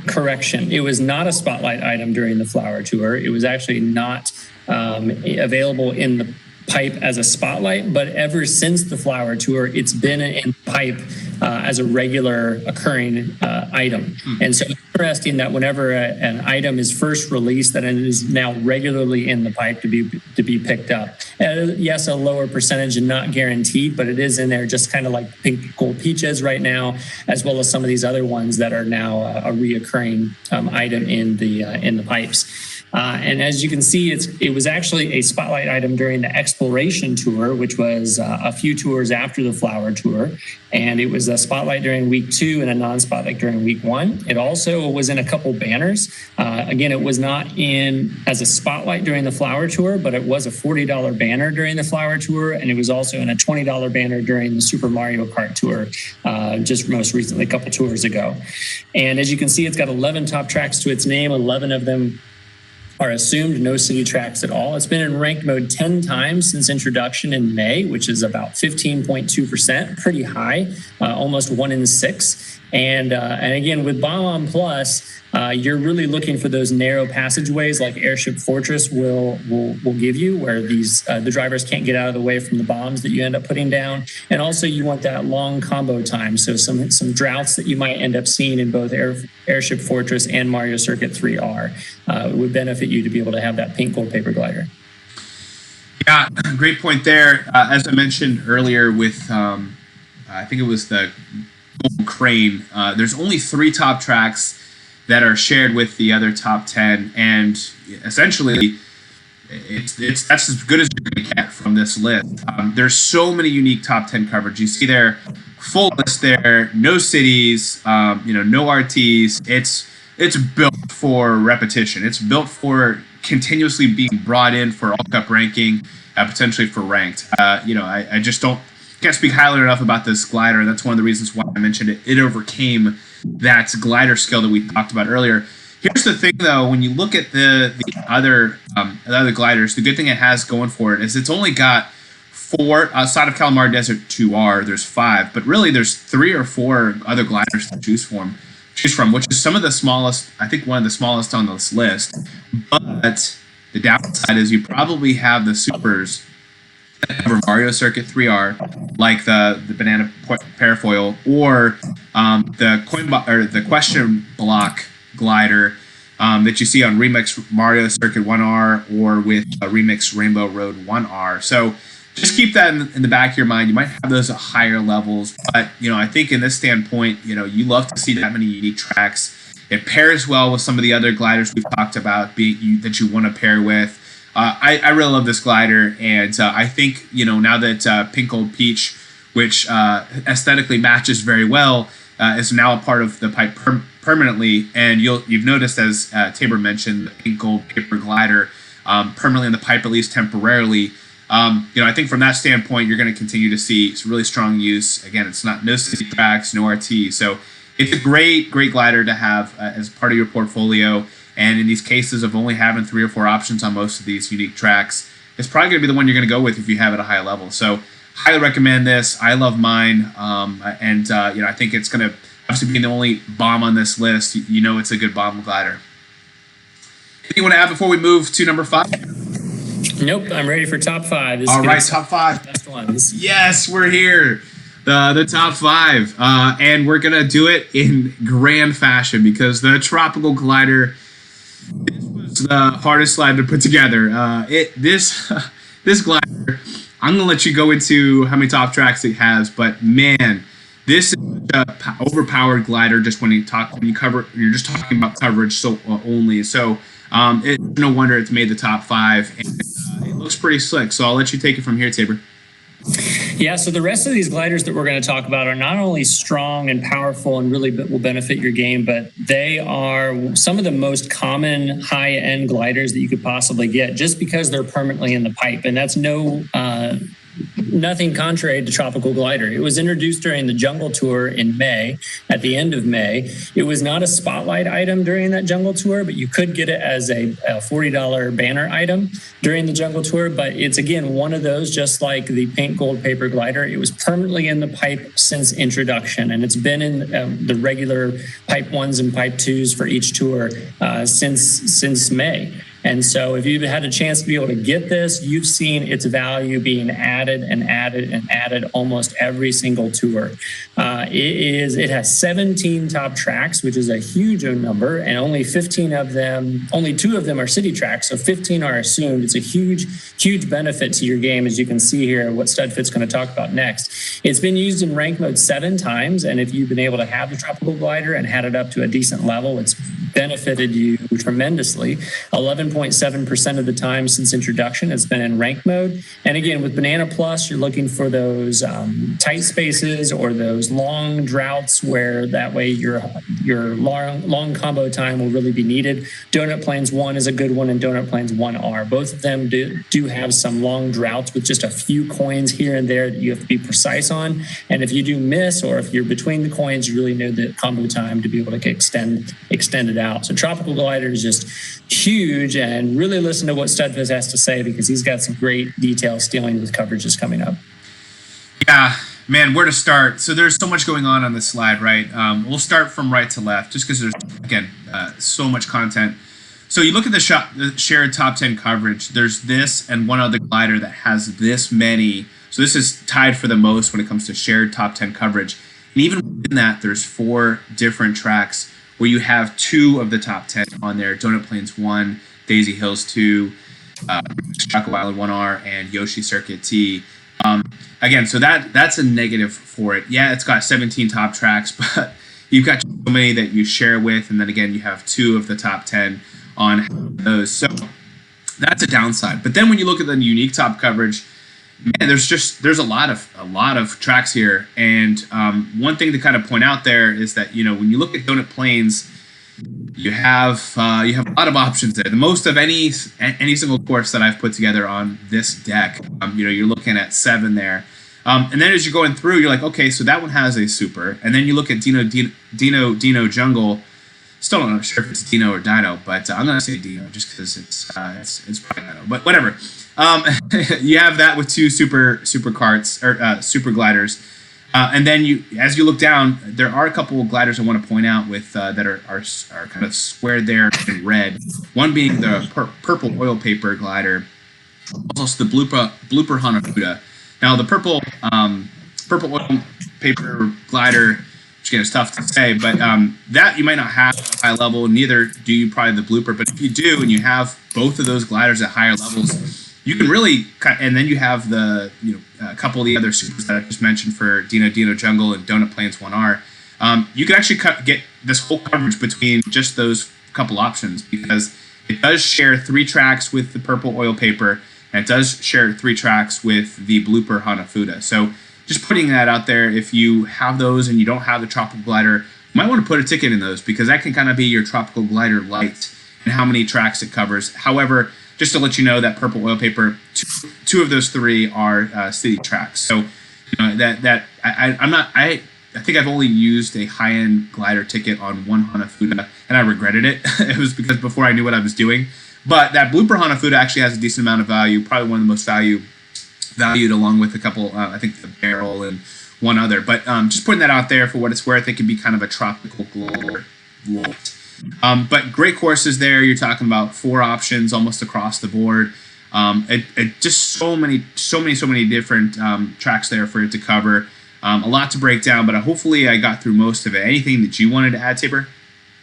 S2: Correction, it was not a spotlight item during the Flower Tour. It was actually not available in the pipe as a spotlight, but ever since the Flower Tour, it's been in pipe as a regular occurring item. And so it's interesting that whenever an item is first released, that it is now regularly in the pipe to be picked up. Yes, a lower percentage and not guaranteed, but it is in there, just kind of like Pink Gold Peach is right now, as well as some of these other ones that are now a reoccurring item in the pipes. And as you can see, it was actually a spotlight item during the Exploration Tour, which was a few tours after the Flower Tour. And it was a spotlight during week 2 and a non-spotlight during week 1. It also was in a couple banners. Again, it was not in as a spotlight during the Flower Tour, but it was a $40 banner during the Flower Tour. And it was also in a $20 banner during the Super Mario Kart Tour, just most recently, a couple tours ago. And as you can see, it's got 11 top tracks to its name. 11 of them are assumed, no city tracks at all. It's been in ranked mode 10 times since introduction in May, which is about 15.2%, pretty high, almost 1 in 6. And again, with Bob-omb Plus, you're really looking for those narrow passageways like Airship Fortress will give you, where the drivers can't get out of the way from the bombs that you end up putting down. And also you want that long combo time. So some droughts that you might end up seeing in both Airship Fortress and Mario Circuit 3R would benefit you to be able to have that Pink Gold Paper Glider.
S1: Yeah, great point there. As I mentioned earlier with, I think it was the Gold Crane, there's only 3 top tracks that are shared with the other top 10, and essentially that's as good as you're going to get from this list. There's so many unique top 10 coverage. You see there, full list there, no cities, no RTs. It's built for repetition. It's built for continuously being brought in for all cup ranking, potentially for ranked. I just can't speak highly enough about this glider. That's one of the reasons why I mentioned it. It overcame that glider skill that we talked about earlier. Here's the thing, though, when you look at the other gliders, the good thing it has going for it is it's only got 4 outside of Calamar Desert 2R. There's 5, but really there's 3 or 4 other gliders to choose from, which is some of the smallest. I think one of the smallest on this list. But the downside is you probably have the supers that cover Mario Circuit 3R, like the banana parafoil, or the question block glider that you see on Remix Mario Circuit 1R or with Remix Rainbow Road 1R. So just keep that in the back of your mind. You might have those at higher levels, but I think in this standpoint, you love to see that many unique tracks. It pairs well with some of the other gliders we've talked about that you want to pair with. I really love this glider, and I think now that Pink Gold Peach, which aesthetically matches very well, is now a part of the pipe permanently, and you've noticed, as Tabor mentioned, the Pink Gold Paper Glider permanently in the pipe, at least temporarily. I think from that standpoint, you're going to continue to see some really strong use. Again, it's no city tracks, no RT, so It's a great glider to have as part of your portfolio. And in these cases of only having 3 or 4 options on most of these unique tracks, it's probably going to be the one you're going to go with if you have it at a high level. So highly recommend this. I love mine. I think it's going to, obviously being the only bomb on this list, it's a good bomb glider. Anything you want to add before we move to number 5?
S2: Nope, I'm ready for top 5.
S1: All right, top 5.
S2: Best ones.
S1: Yes, we're here. The top 5. And we're going to do it in grand fashion because the tropical glider, this was the hardest slide to put together. This glider, I'm going to let you go into how many top tracks it has, but man, this is a overpowered glider just when you're just talking about coverage only. So it's no wonder it's made the top 5, and it looks pretty slick. So I'll let you take it from here, Tabor.
S2: Yeah, so the rest of these gliders that we're going to talk about are not only strong and powerful and really will benefit your game, but they are some of the most common high-end gliders that you could possibly get just because they're permanently in the pipe. And that's nothing contrary to tropical glider. It was introduced during the Jungle Tour in May, at the end of May. It was not a spotlight item during that Jungle Tour, but you could get it as a $40 banner item during the Jungle Tour. But it's, again, one of those, just like the pink gold paper glider. It was permanently in the pipe since introduction, and it's been in the regular pipe 1s and pipe 2s for each tour since May. And so if you've had a chance to be able to get this, you've seen its value being added and added and added almost every single tour. It has 17 top tracks, which is a huge number, and only 2 of them are city tracks, so 15 are assumed. It's a huge benefit to your game, as you can see here, what Studfit's going to talk about next. It's been used in rank mode 7 times, and if you've been able to have the tropical glider and had it up to a decent level, it's benefited you tremendously. 11.7% of the time since introduction, it's been in rank mode. And again, with Banana Plus, you're looking for those tight spaces or those long droughts where that way your long combo time will really be needed. Donut Plains 1 is a good one, and Donut Plains 1R. Both of them do have some long droughts with just a few coins here and there that you have to be precise on. And if you do miss, or if you're between the coins, you really know the combo time to be able to extend it out. So Tropical Glider is just huge, and really listen to what Studfit has to say because he's got some great details dealing with coverages coming up.
S1: Yeah, man, where to start? So there's so much going on this slide, right? We'll start from right to left just because there's, again, so much content. So you look at the shared top 10 coverage, there's this and one other glider that has this many. So this is tied for the most when it comes to shared top 10 coverage. And even within that, there's 4 different tracks where you have 2 of the top 10 on there: Donut Plains 1, Daisy Hills 2, Choco Island 1R, and Yoshi Circuit T. Again, so that's a negative for it. Yeah, it's got 17 top tracks, but you've got so many that you share with, and then again, you have 2 of the top 10 on those. So that's a downside. But then when you look at the unique top coverage, man, there's a lot of tracks here. And one thing to kind of point out there is that, when you look at Donut Plains, you have a lot of options there. The most of any single course that I've put together on this deck. You're looking at 7 there. And then as you're going through, you're like, okay, so that one has a super. And then you look at Dino Jungle. Still not sure if it's Dino or Dino, but I'm gonna say Dino just because it's probably Dino. But whatever. You have that with 2 super carts or super gliders, and then as you look down, there are a couple of gliders I want to point out with that are kind of squared there in red. One being the purple oil paper glider, also the blooper Hanafuda. Now the purple oil paper glider, which again is tough to say, but that you might not have at a high level. Neither do you probably the blooper, but if you do and you have both of those gliders at higher levels, you can really and then you have the a couple of the other supers that I just mentioned for Dino Jungle and Donut Plains 1R. You can actually get this whole coverage between just those couple options because it does share 3 tracks with the purple oil paper, and it does share 3 tracks with the blooper Hanafuda. So just putting that out there, if you have those and you don't have the tropical glider, you might want to put a ticket in those because that can kind of be your tropical glider light and how many tracks it covers. However, just to let you know that purple oil paper, 2 of those 3 are city tracks. So I I think I've only used a high-end glider ticket on one Hanafuda, and I regretted it. It was because before I knew what I was doing. But that blooper Hanafuda actually has a decent amount of value, probably one of the most valued, along with a couple, I think the barrel and one other. But just putting that out there for what it's worth, it can be kind of a tropical glider. But great courses there. You're talking about 4 options almost across the board. Just so many different tracks there for it to cover. A lot to break down, but hopefully I got through most of it. Anything that you wanted to add, Tabor?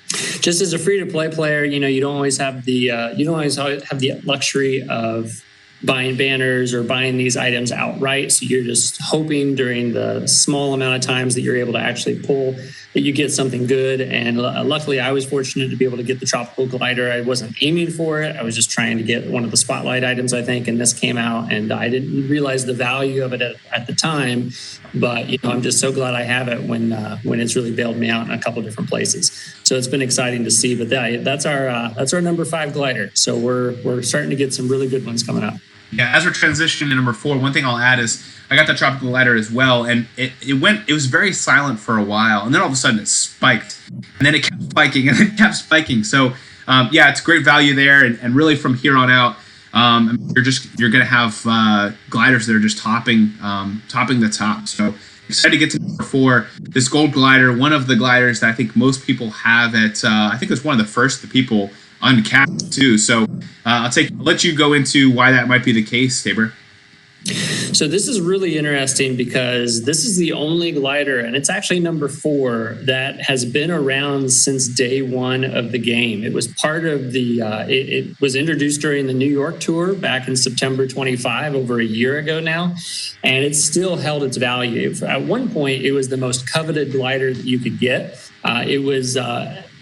S2: Just as a free-to-play player, you don't always have the luxury of buying banners or buying these items outright. So you're just hoping during the small amount of times that you're able to actually pull that you get something good. And luckily, I was fortunate to be able to get the tropical glider. I wasn't aiming for it. I was just trying to get one of the spotlight items, I think, and this came out. And I didn't realize the value of it at the time. But I'm just so glad I have it when it's really bailed me out in a couple different places. So it's been exciting to see. But that's our number 5 glider. So we're starting to get some really good ones coming up.
S1: Yeah, as we're transitioning to number 4, one thing I'll add is I got the tropical glider as well, and it was very silent for a while, and then all of a sudden it spiked, and then it kept spiking, and it kept spiking. So it's great value there, and really from here on out, you're gonna have gliders that are just topping the top. So excited to get to number 4. This gold glider, one of the gliders that I think most people have at. I think it was one of the first that people uncapped too. So I'll let you go into why that might be the case, Tabor.
S2: So this is really interesting because this is the only glider, and it's actually number 4, that has been around since day 1 of the game. It was part of it was introduced during the New York Tour back in September 25, over a year ago now, and it's still held its value. At one point, it was the most coveted glider that you could get. It was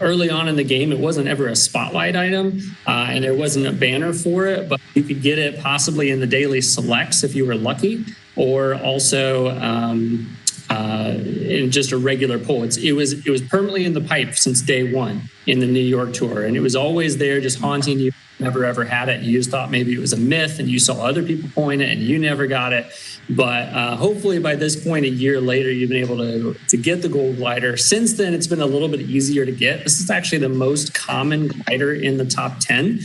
S2: early on in the game. It wasn't ever a spotlight item, and there wasn't a banner for it, but you could get it possibly in the daily selects if you were lucky, or also in just a regular pull. It was permanently in the pipe since day 1 in the New York Tour, and it was always there, just haunting you. Never ever had it. You just thought maybe it was a myth, and you saw other people point it, and you never got it. But hopefully by this point, a year later, you've been able to get the gold glider. Since then, it's been a little bit easier to get. This is actually the most common glider in the top 10.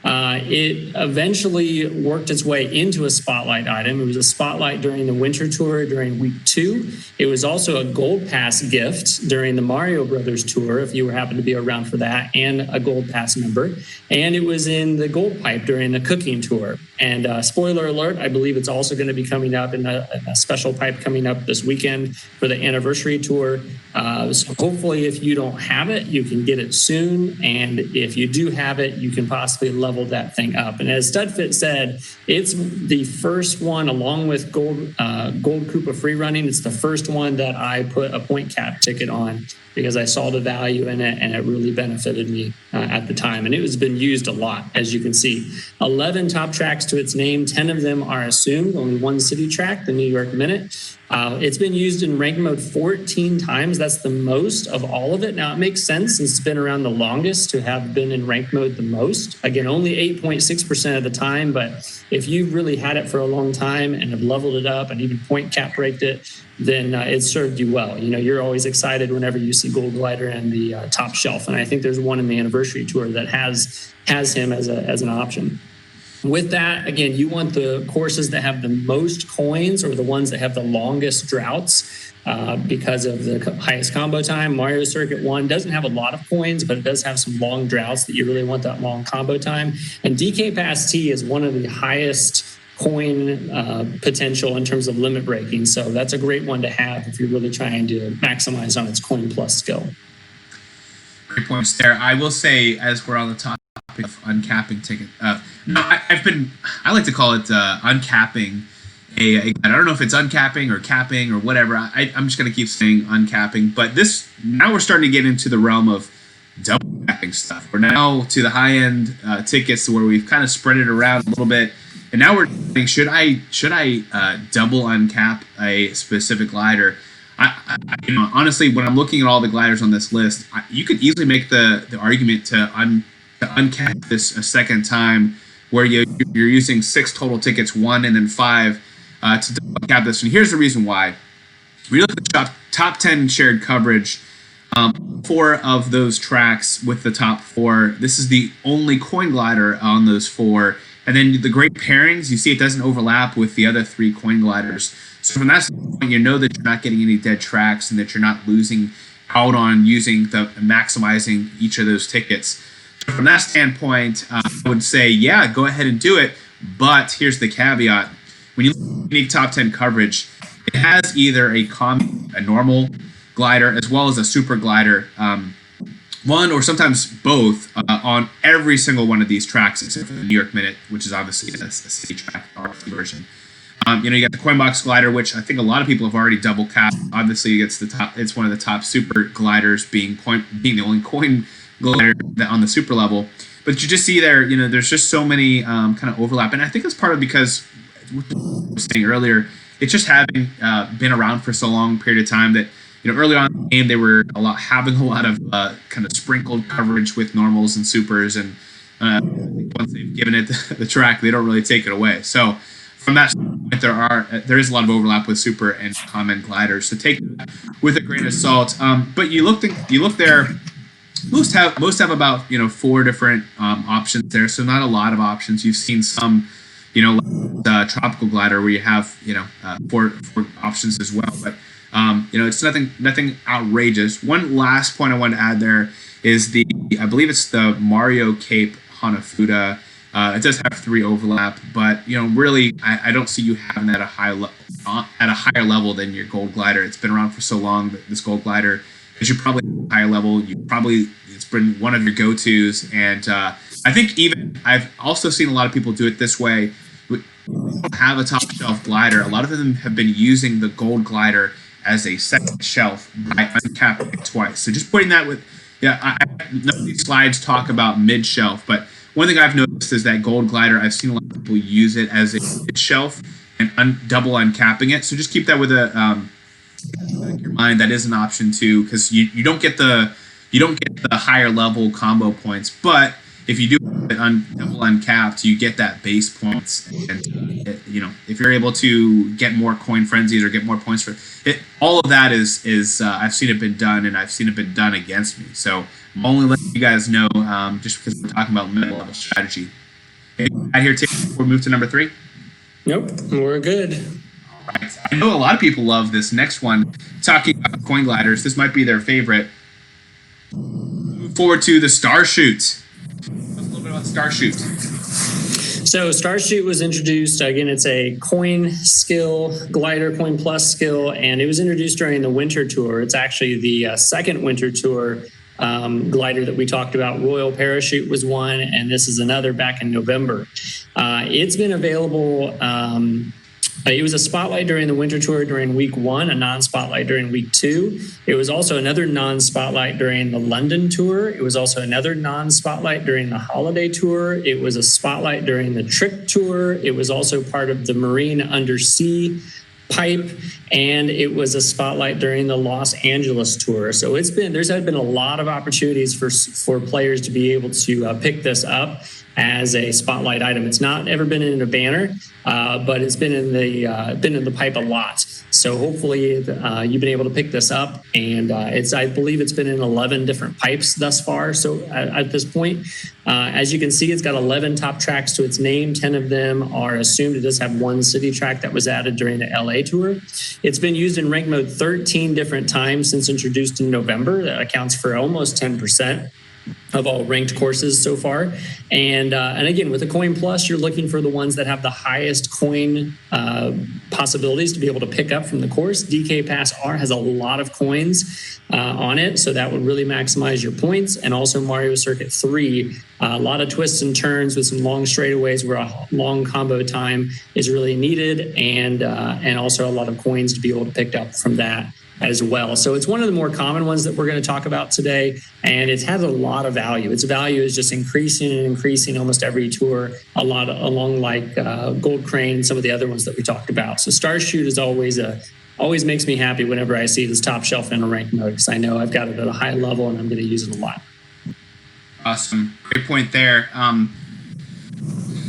S2: It eventually worked its way into a spotlight item. It was a spotlight during the winter tour during week 2. It was also a gold pass gift during the Mario Brothers tour, if you happened to be around for that, and a gold pass member. And it was in the gold pipe during the cooking tour. And spoiler alert, I believe it's also going to be coming up in a special pipe coming up this weekend for the anniversary tour. So hopefully if you don't have it, you can get it soon. And if you do have it, you can possibly level that thing up. And as Studfit said, it's the first one, along with Gold Koopa free running. It's the first one that I put a point cap ticket on because I saw the value in it, and it really benefited me at the time. And it has been used a lot, as you can see. 11 top tracks to its name. 10 of them are assumed. Only one city track, the New York Minute. It's been used in rank mode 14 times. That's the most of all of it. Now, it makes sense since it's been around the longest to have been in rank mode the most. Again, only 8.6% of the time, but if you've really had it for a long time and have leveled it up and even point cap raked it, then it served you well. You're always excited whenever you see Gold Glider in the top shelf. And I think there's one in the anniversary tour that has him as an option. With that, again, you want the courses that have the most coins or the ones that have the longest droughts because of the highest combo time. Mario Circuit 1 doesn't have a lot of coins, but it does have some long droughts that you really want that long combo time. And DK Pass T is one of the highest coin potential in terms of limit breaking. So that's a great one to have if you're really trying to maximize on its coin plus skill.
S1: Great points there. I will say, as we're on the topic of uncapping ticket, I like to call it uncapping I don't know if it's uncapping or capping or whatever. I'm just going to keep saying uncapping. But now we're starting to get into the realm of double capping stuff. We're now to the high end tickets where we've kind of spread it around a little bit. And now we're thinking, should I double uncap a specific glider? Honestly, when I'm looking at all the gliders on this list, you could easily make the argument to uncap this a second time, where you're using 6 total tickets, 1 and then 5 to double cap this. And here's the reason why. when you look at the top 10 shared coverage, 4 of those tracks with the top 4, this is the only coin glider on those 4. And then the great pairings, you see it doesn't overlap with the other 3 coin gliders. So from that standpoint, you know that you're not getting any dead tracks and that you're not losing out on maximizing each of those tickets. So from that standpoint, I would say, yeah, go ahead and do it. But here's the caveat. When you look at unique top 10 coverage, it has either a normal glider as well as a super glider, one or sometimes both on every single one of these tracks except for the New York Minute, which is obviously a city track version. You got the Coinbox glider, which I think a lot of people have already double capped. Obviously, it's one of the top super gliders, being the only coin glider on the super level. But you just see there, there's just so many kind of overlap, and I think it's part of because what I was saying earlier, it's just having been around for so long period of time that early on in the game they were having a lot of kind of sprinkled coverage with normals and supers, and once they've given it the track, they don't really take it away. So from that standpoint, there is a lot of overlap with super and common gliders. So take that with a grain of salt. But you look there. Most have about 4 different options there, so not a lot of options. You've seen some, the tropical glider where you have 4 options as well, but it's nothing outrageous. One last point I want to add there is I believe it's the Mario Cape Hanafuda. It does have 3 overlap, but really I don't see you having that at a higher level than your gold glider. It's been around for so long that this gold glider is probably at a higher level. It's been one of your go-tos, and I think even I've also seen a lot of people do it this way. We don't have a top shelf glider. A lot of them have been using the gold glider as a second shelf by uncapping it twice. So just putting that with, I know these slides talk about mid shelf, but one thing I've noticed is that gold glider, I've seen a lot of people use it as a mid shelf and double uncapping it. So just keep that with your mind. That is an option too, because you don't get the higher level combo points, but if you do it double uncapped, you get that base points, and if you're able to get more coin frenzies or get more points for it, all of that is I've seen it been done, and I've seen it been done against me. So I'm only letting you guys know, just because we're talking about mid level strategy. Out here, before we move to number 3.
S2: Nope, we're good.
S1: All right. I know a lot of people love this next one. Talking about coin gliders, this might be their favorite. Move forward to the Star Shoot. A little bit about Star Shoot.
S2: So Star Shoot was introduced, again, it's a coin skill glider, coin plus skill, and it was introduced during the winter tour. It's actually the second winter tour glider that we talked about. Royal Parachute was one, and this is another back in November. It's been available. It was a spotlight during the winter tour during week 1, a non-spotlight during week 2. It was also another non-spotlight during the London tour. It was also another non-spotlight during the holiday tour. It was a spotlight during the Trick tour. It was also part of the Marine Undersea pipe, and it was a spotlight during the Los Angeles tour. So there's been a lot of opportunities for players to be able to pick this up as a spotlight item. It's not ever been in a banner, but it's been in the pipe a lot. So hopefully you've been able to pick this up, and I believe it's been in 11 different pipes thus far. So at this point, as you can see, it's got 11 top tracks to its name. 10 of them are assumed. It does have 1 city track that was added during the LA tour. It's been used in rank mode 13 different times since introduced in November. That accounts for almost 10% of all ranked courses so far. And again, with the Coin Plus, you're looking for the ones that have the highest coin possibilities to be able to pick up from the course. DK Pass R has a lot of coins on it, so that would really maximize your points. And also Mario Circuit 3, a lot of twists and turns with some long straightaways where a long combo time is really needed, and also a lot of coins to be able to pick up from that as well. So it's one of the more common ones that we're going to talk about today, and it has a lot of value. Its value is just increasing and increasing almost every tour, along like Gold Crane and some of the other ones that we talked about. So Star Shoot is always makes me happy whenever I see this top shelf in a ranked mode, because I know I've got it at a high level and I'm going to use it a lot.
S1: Awesome. Great point there.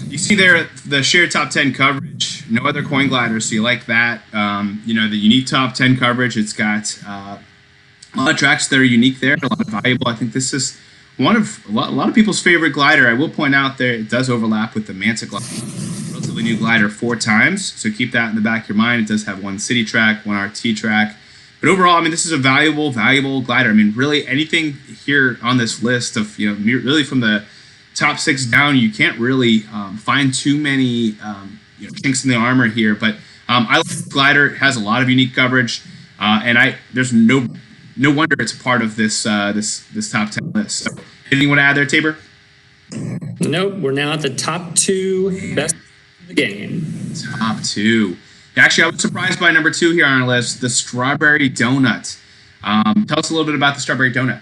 S1: You see there the shared top 10 coverage. no other coin glider, so you like that. The unique top 10 coverage. It's got a lot of tracks that are unique there, a lot of valuable. I think this is one of a lot of people's favorite glider. I will point out that it does overlap with the Manta glider, relatively new glider 4 times. So keep that in the back of your mind. It does have one city track, one RT track. But overall, this is a valuable glider. Really anything here on this list of, really from the top 6 down, you can't really find too many chinks in the armor here. But I like this glider. It has a lot of unique coverage, and there's no wonder it's a part of this this top 10 list. So, anything you want to add there, Tabor?
S2: Nope. We're now at the top 2 best of the game.
S1: Top 2. Actually, I was surprised by number 2 here on our list, the Strawberry Donut. Tell us a little bit about the Strawberry Donut.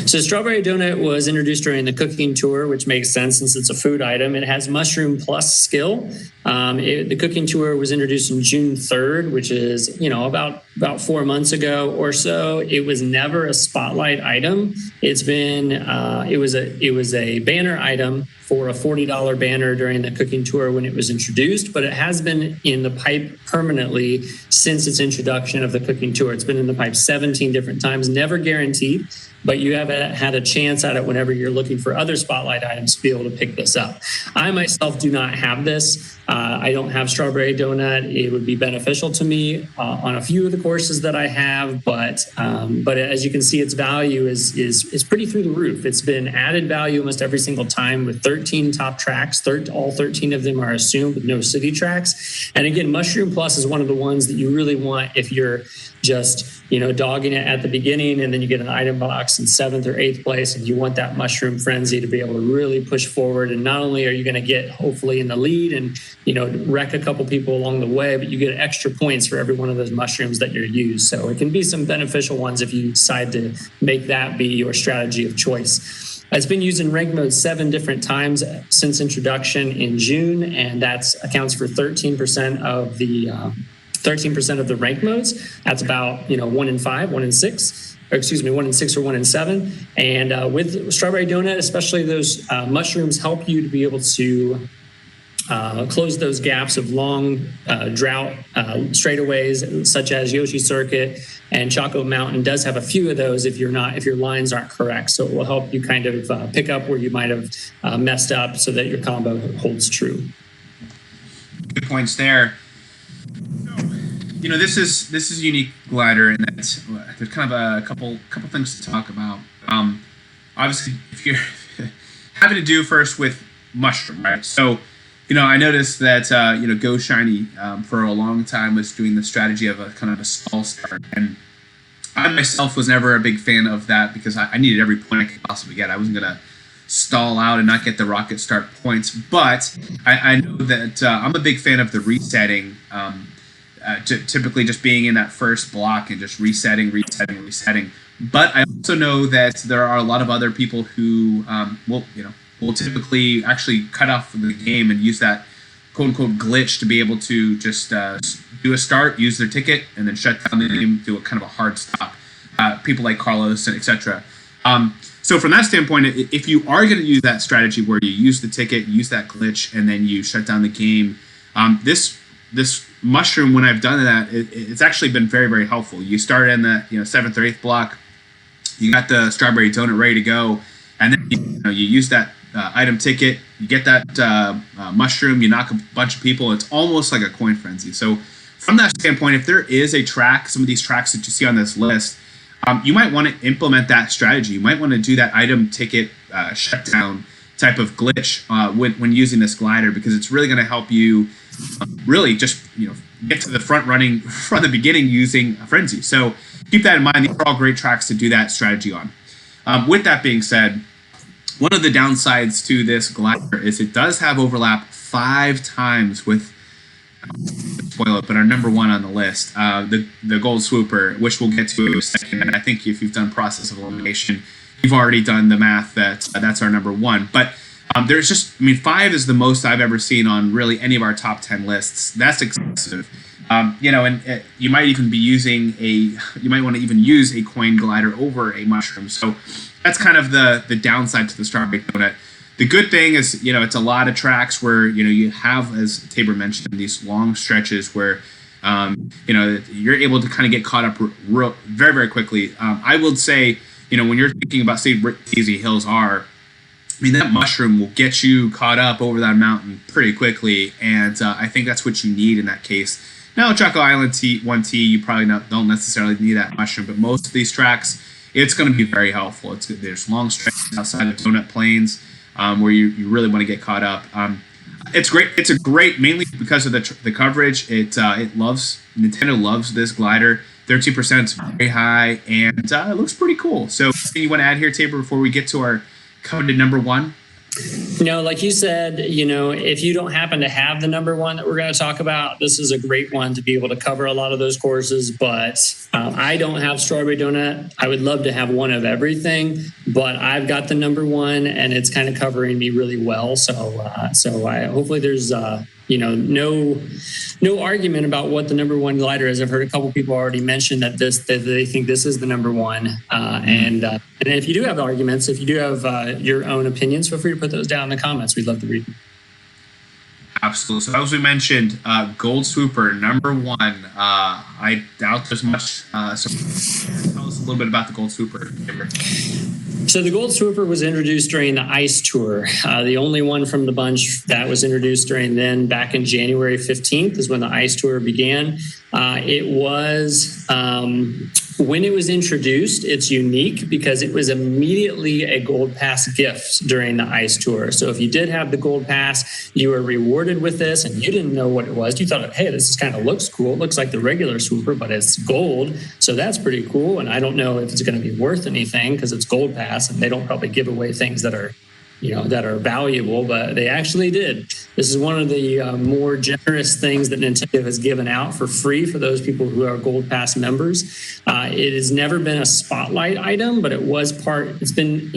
S2: So Strawberry Donut was introduced during the cooking tour, which makes sense since it's a food item. It has mushroom plus skill. The cooking tour was introduced on June 3rd, which is, about 4 months ago or so. It was never a spotlight item. It's been, it was a banner item for a $40 banner during the cooking tour when it was introduced, but it has been in the pipe permanently since its introduction of the cooking tour. It's been in the pipe 17 different times, never guaranteed, but you have had a chance at it whenever you're looking for other spotlight items to be able to pick this up. I myself do not have this. I don't have Strawberry Donut. It would be beneficial to me on a few of the courses that I have, but as you can see, its value is pretty through the roof. It's been added value almost every single time with 13 top tracks. All 13 of them are assumed with no city tracks. And again, Mushroom Plus is one of the ones that you really want if you're just dogging it at the beginning, and then you get an item box in 7th or 8th place, and you want that mushroom frenzy to be able to really push forward. And not only are you going to get hopefully in the lead and wreck a couple people along the way, but you get extra points for every one of those mushrooms that you use. So it can be some beneficial ones if you decide to make that be your strategy of choice. It's been used in rank mode 7 different times since introduction in June, and that accounts for 13% of the 13% of the rank modes. That's about 1 in 5, 1 in 6, or excuse me, 1 in 6 or 1 in 7. And with Strawberry Donut, especially those mushrooms help you to be able to close those gaps of long drought straightaways, such as Yoshi Circuit and Choco Mountain does have a few of those if your lines aren't correct. So it will help you kind of pick up where you might have messed up so that your combo holds true.
S1: Good points there. This is a unique glider in that there's kind of a couple things to talk about. Obviously, if you're having to do first with mushroom, right? So, I noticed that Go Shiny for a long time was doing the strategy of a kind of a stall start, and I myself was never a big fan of that because I needed every point I could possibly get. I wasn't gonna stall out and not get the rocket start points, but I know that I'm a big fan of the resetting. Typically just being in that first block and just resetting. But I also know that there are a lot of other people who will typically actually cut off the game and use that quote unquote glitch to be able to just do a start, use their ticket, and then shut down the game, do a kind of a hard stop. People like Carlos and etc. So from that standpoint, if you are going to use that strategy where you use the ticket, use that glitch, and then you shut down the game, this mushroom, when I've done that, it's actually been very, very helpful. You start in the 7th or 8th block, you got the Strawberry Donut ready to go, and then you use that item ticket, you get that mushroom, you knock a bunch of people. It's almost like a coin frenzy. So from that standpoint, if there is a track, some of these tracks that you see on this list, you might want to implement that strategy. You might want to do that item ticket shutdown type of glitch when using this glider, because it's really going to help you really just get to the front running from the beginning using a frenzy. So keep that in mind. These are all great tracks to do that strategy on. With that being said, one of the downsides to this glider is it does have overlap 5 times with, spoil it, but our number 1 on the list, the Gold Swooper, which we'll get to in a second. And I think if you've done process of elimination, you've already done the math that that's our number 1. But there's just, 5 is the most I've ever seen on really any of our top 10 lists. That's excessive. And you might even be using you might want to even use a coin glider over a mushroom. So that's kind of the downside to the Strawberry Donut. The good thing is, it's a lot of tracks where, you have, as Tabor mentioned, these long stretches where, you're able to kind of get caught up very, very quickly. I would say, when you're thinking about, say, easy hills are, I mean, that mushroom will get you caught up over that mountain pretty quickly, and I think that's what you need in that case. Now, Choco Island 1T, you probably don't necessarily need that mushroom, but most of these tracks, it's going to be very helpful. There's long stretches outside of Donut Plains where you really want to get caught up. It's great. It's a great, mainly because of the coverage. Nintendo loves this glider. 13% is very high, and it looks pretty cool. So, anything you want to add here, Tabor, before we get to our coveted number one?
S2: Like you said, if you don't happen to have the number one that we're going to talk about, this is a great one to be able to cover a lot of those courses. But I don't have Strawberry Donut. I would love to have one of everything, but I've got the number one, and it's kind of covering me really well. So hopefully there's no argument about what the number one glider is. I've heard a couple people already mention that they think this is the number one. And if you do have arguments, if you do have your own opinions, feel free to put those down in the comments. We'd love to read them.
S1: Absolutely. So as we mentioned, Gold Swooper, number one. I doubt there's much. So tell us a little bit about the Gold Swooper.
S2: So the Gold Swooper was introduced during the ICE Tour. The only one from the bunch that was introduced during then, back in January 15th, is when the ICE Tour began. It was, when it was introduced, it's unique because it was immediately a Gold Pass gift during the ICE Tour. So if you did have the Gold Pass, you were rewarded with this, and you didn't know what it was. You thought, hey, this kind of looks cool. It looks like the regular Swooper, but it's gold. So that's pretty cool. And I don't know if it's going to be worth anything because it's Gold Pass, and they don't probably give away things that are valuable, but they actually did. This is one of the more generous things that Nintendo has given out for free for those people who are Gold Pass members. It has never been a spotlight item, but it's been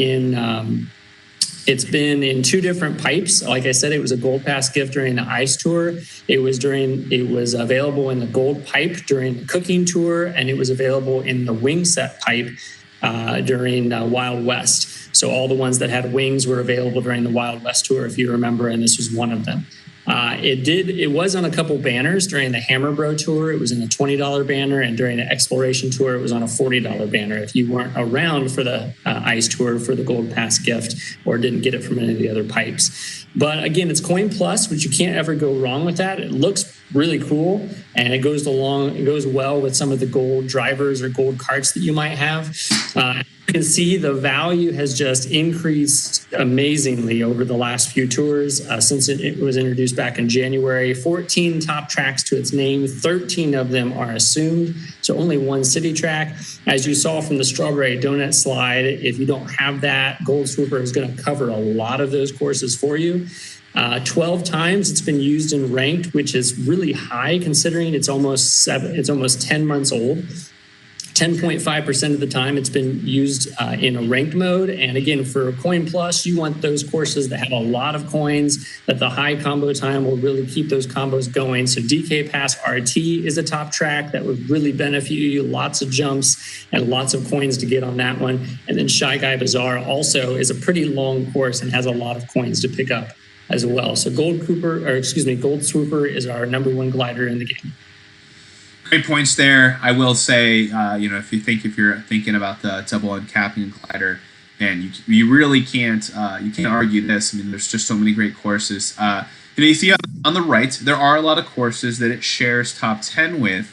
S2: in two different pipes. Like I said, it was a Gold Pass gift during the ICE Tour. It was available in the Gold Pipe during the Cooking Tour, and it was available in the Wing Set Pipe during Wild West. So all the ones that had wings were available during the Wild West Tour, if you remember, and this was one of them. It was on a couple banners during the Hammer Bro Tour. It was in a $20 banner, and during the Exploration Tour, it was on a $40 banner. If you weren't around for the ICE Tour for the Gold Pass gift or didn't get it from any of the other pipes. But again, it's Coin Plus, which you can't ever go wrong with that. It looks really cool, and it goes well with some of the gold drivers or gold carts that you might have. You can see the value has just increased amazingly over the last few tours since it was introduced back in January. 14 top tracks to its name, 13 of them are assumed, so only one city track. As you saw from the Strawberry Donut slide, if you don't have that, Gold Swooper is going to cover a lot of those courses for you. 12 times it's been used in ranked, which is really high considering it's almost 10 months old. 10.5% of the time it's been used in a ranked mode. And again, for Coin Plus, you want those courses that have a lot of coins, that the high combo time will really keep those combos going. So DK Pass RT is a top track that would really benefit you. Lots of jumps and lots of coins to get on that one. And then Shy Guy Bazaar also is a pretty long course and has a lot of coins to pick up as well. So Gold Swooper is our number one glider in the game.
S1: Great points there. I will say, if you're thinking about the double uncapping glider, and you really can't argue this. I mean, there's just so many great courses. You see on the right, there are a lot of courses that it shares top 10 with.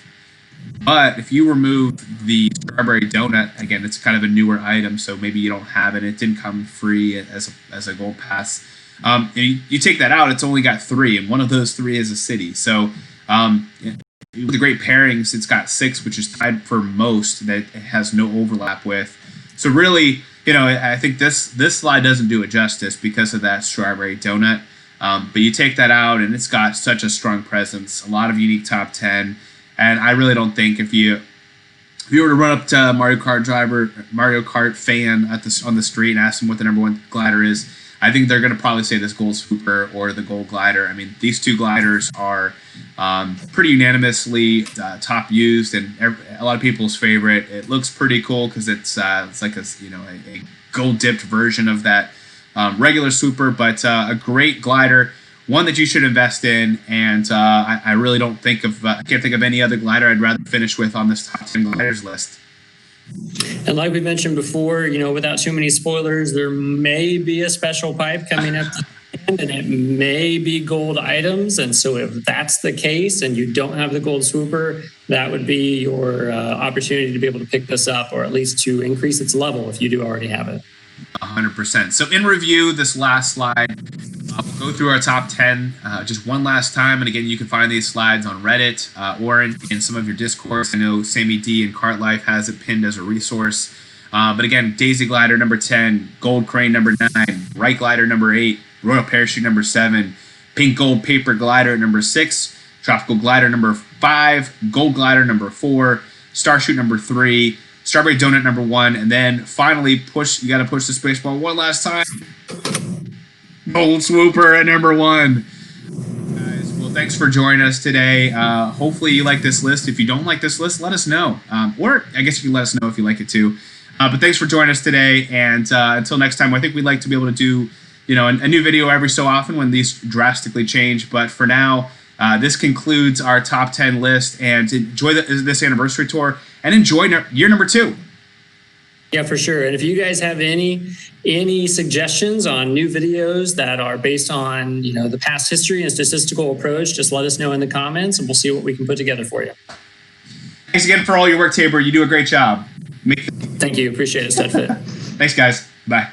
S1: But if you remove the Strawberry Donut, again, it's kind of a newer item, so maybe you don't have it. It didn't come free as a Gold Pass. You take that out, it's only got 3, and one of those 3 is a city. So with the great pairings, it's got 6, which is tied for most that it has no overlap with. So really, I think this slide doesn't do it justice because of that Strawberry Donut. But you take that out, and it's got such a strong presence, a lot of unique top 10. And I really don't think if you were to run up to a Mario Kart fan on the street and ask them what the number one glider is, I think they're going to probably say this Gold Swooper or the Gold Glider. I mean, these two gliders are pretty unanimously top used and a lot of people's favorite. It looks pretty cool because it's like a gold dipped version of that regular swooper, but a great glider, one that you should invest in. And I really don't think of, can't think of any other glider I'd rather finish with on this top 10 gliders list.
S2: And like we mentioned before, without too many spoilers, there may be a special pipe coming up to the end, and it may be gold items. And so if that's the case and you don't have the gold swooper, that would be your opportunity to be able to pick this up, or at least to increase its level if you do already have it.
S1: 100%. So in review, this last slide, we'll go through our top 10 just one last time. And again, you can find these slides on Reddit or in some of your Discords. I know Sammy D and Kart Life has it pinned as a resource. But again, Daisy Glider number 10, Gold Crane number 9, Right Glider number 8, Royal Parachute number 7, Pink Gold Paper Glider at number 6, Tropical Glider number 5, Gold Glider number 4, Starshoot number 3, Strawberry Donut number 1, and then finally you got to push the space bar one last time. Gold Swooper at number 1. Guys, well, thanks for joining us today. Hopefully you like this list. If you don't like this list, let us know. Or I guess you can let us know if you like it too. But thanks for joining us today. And until next time, I think we'd like to be able to do a new video every so often when these drastically change. But for now, this concludes our top 10 list. And enjoy this anniversary tour and enjoy year number 2.
S2: Yeah, for sure. And if you guys have any suggestions on new videos that are based on the past history and statistical approach, just let us know in the comments, and we'll see what we can put together for you.
S1: Thanks again for all your work, Tabor. You do a great job.
S2: Thank you. Appreciate it, Studfit.
S1: Thanks, guys. Bye.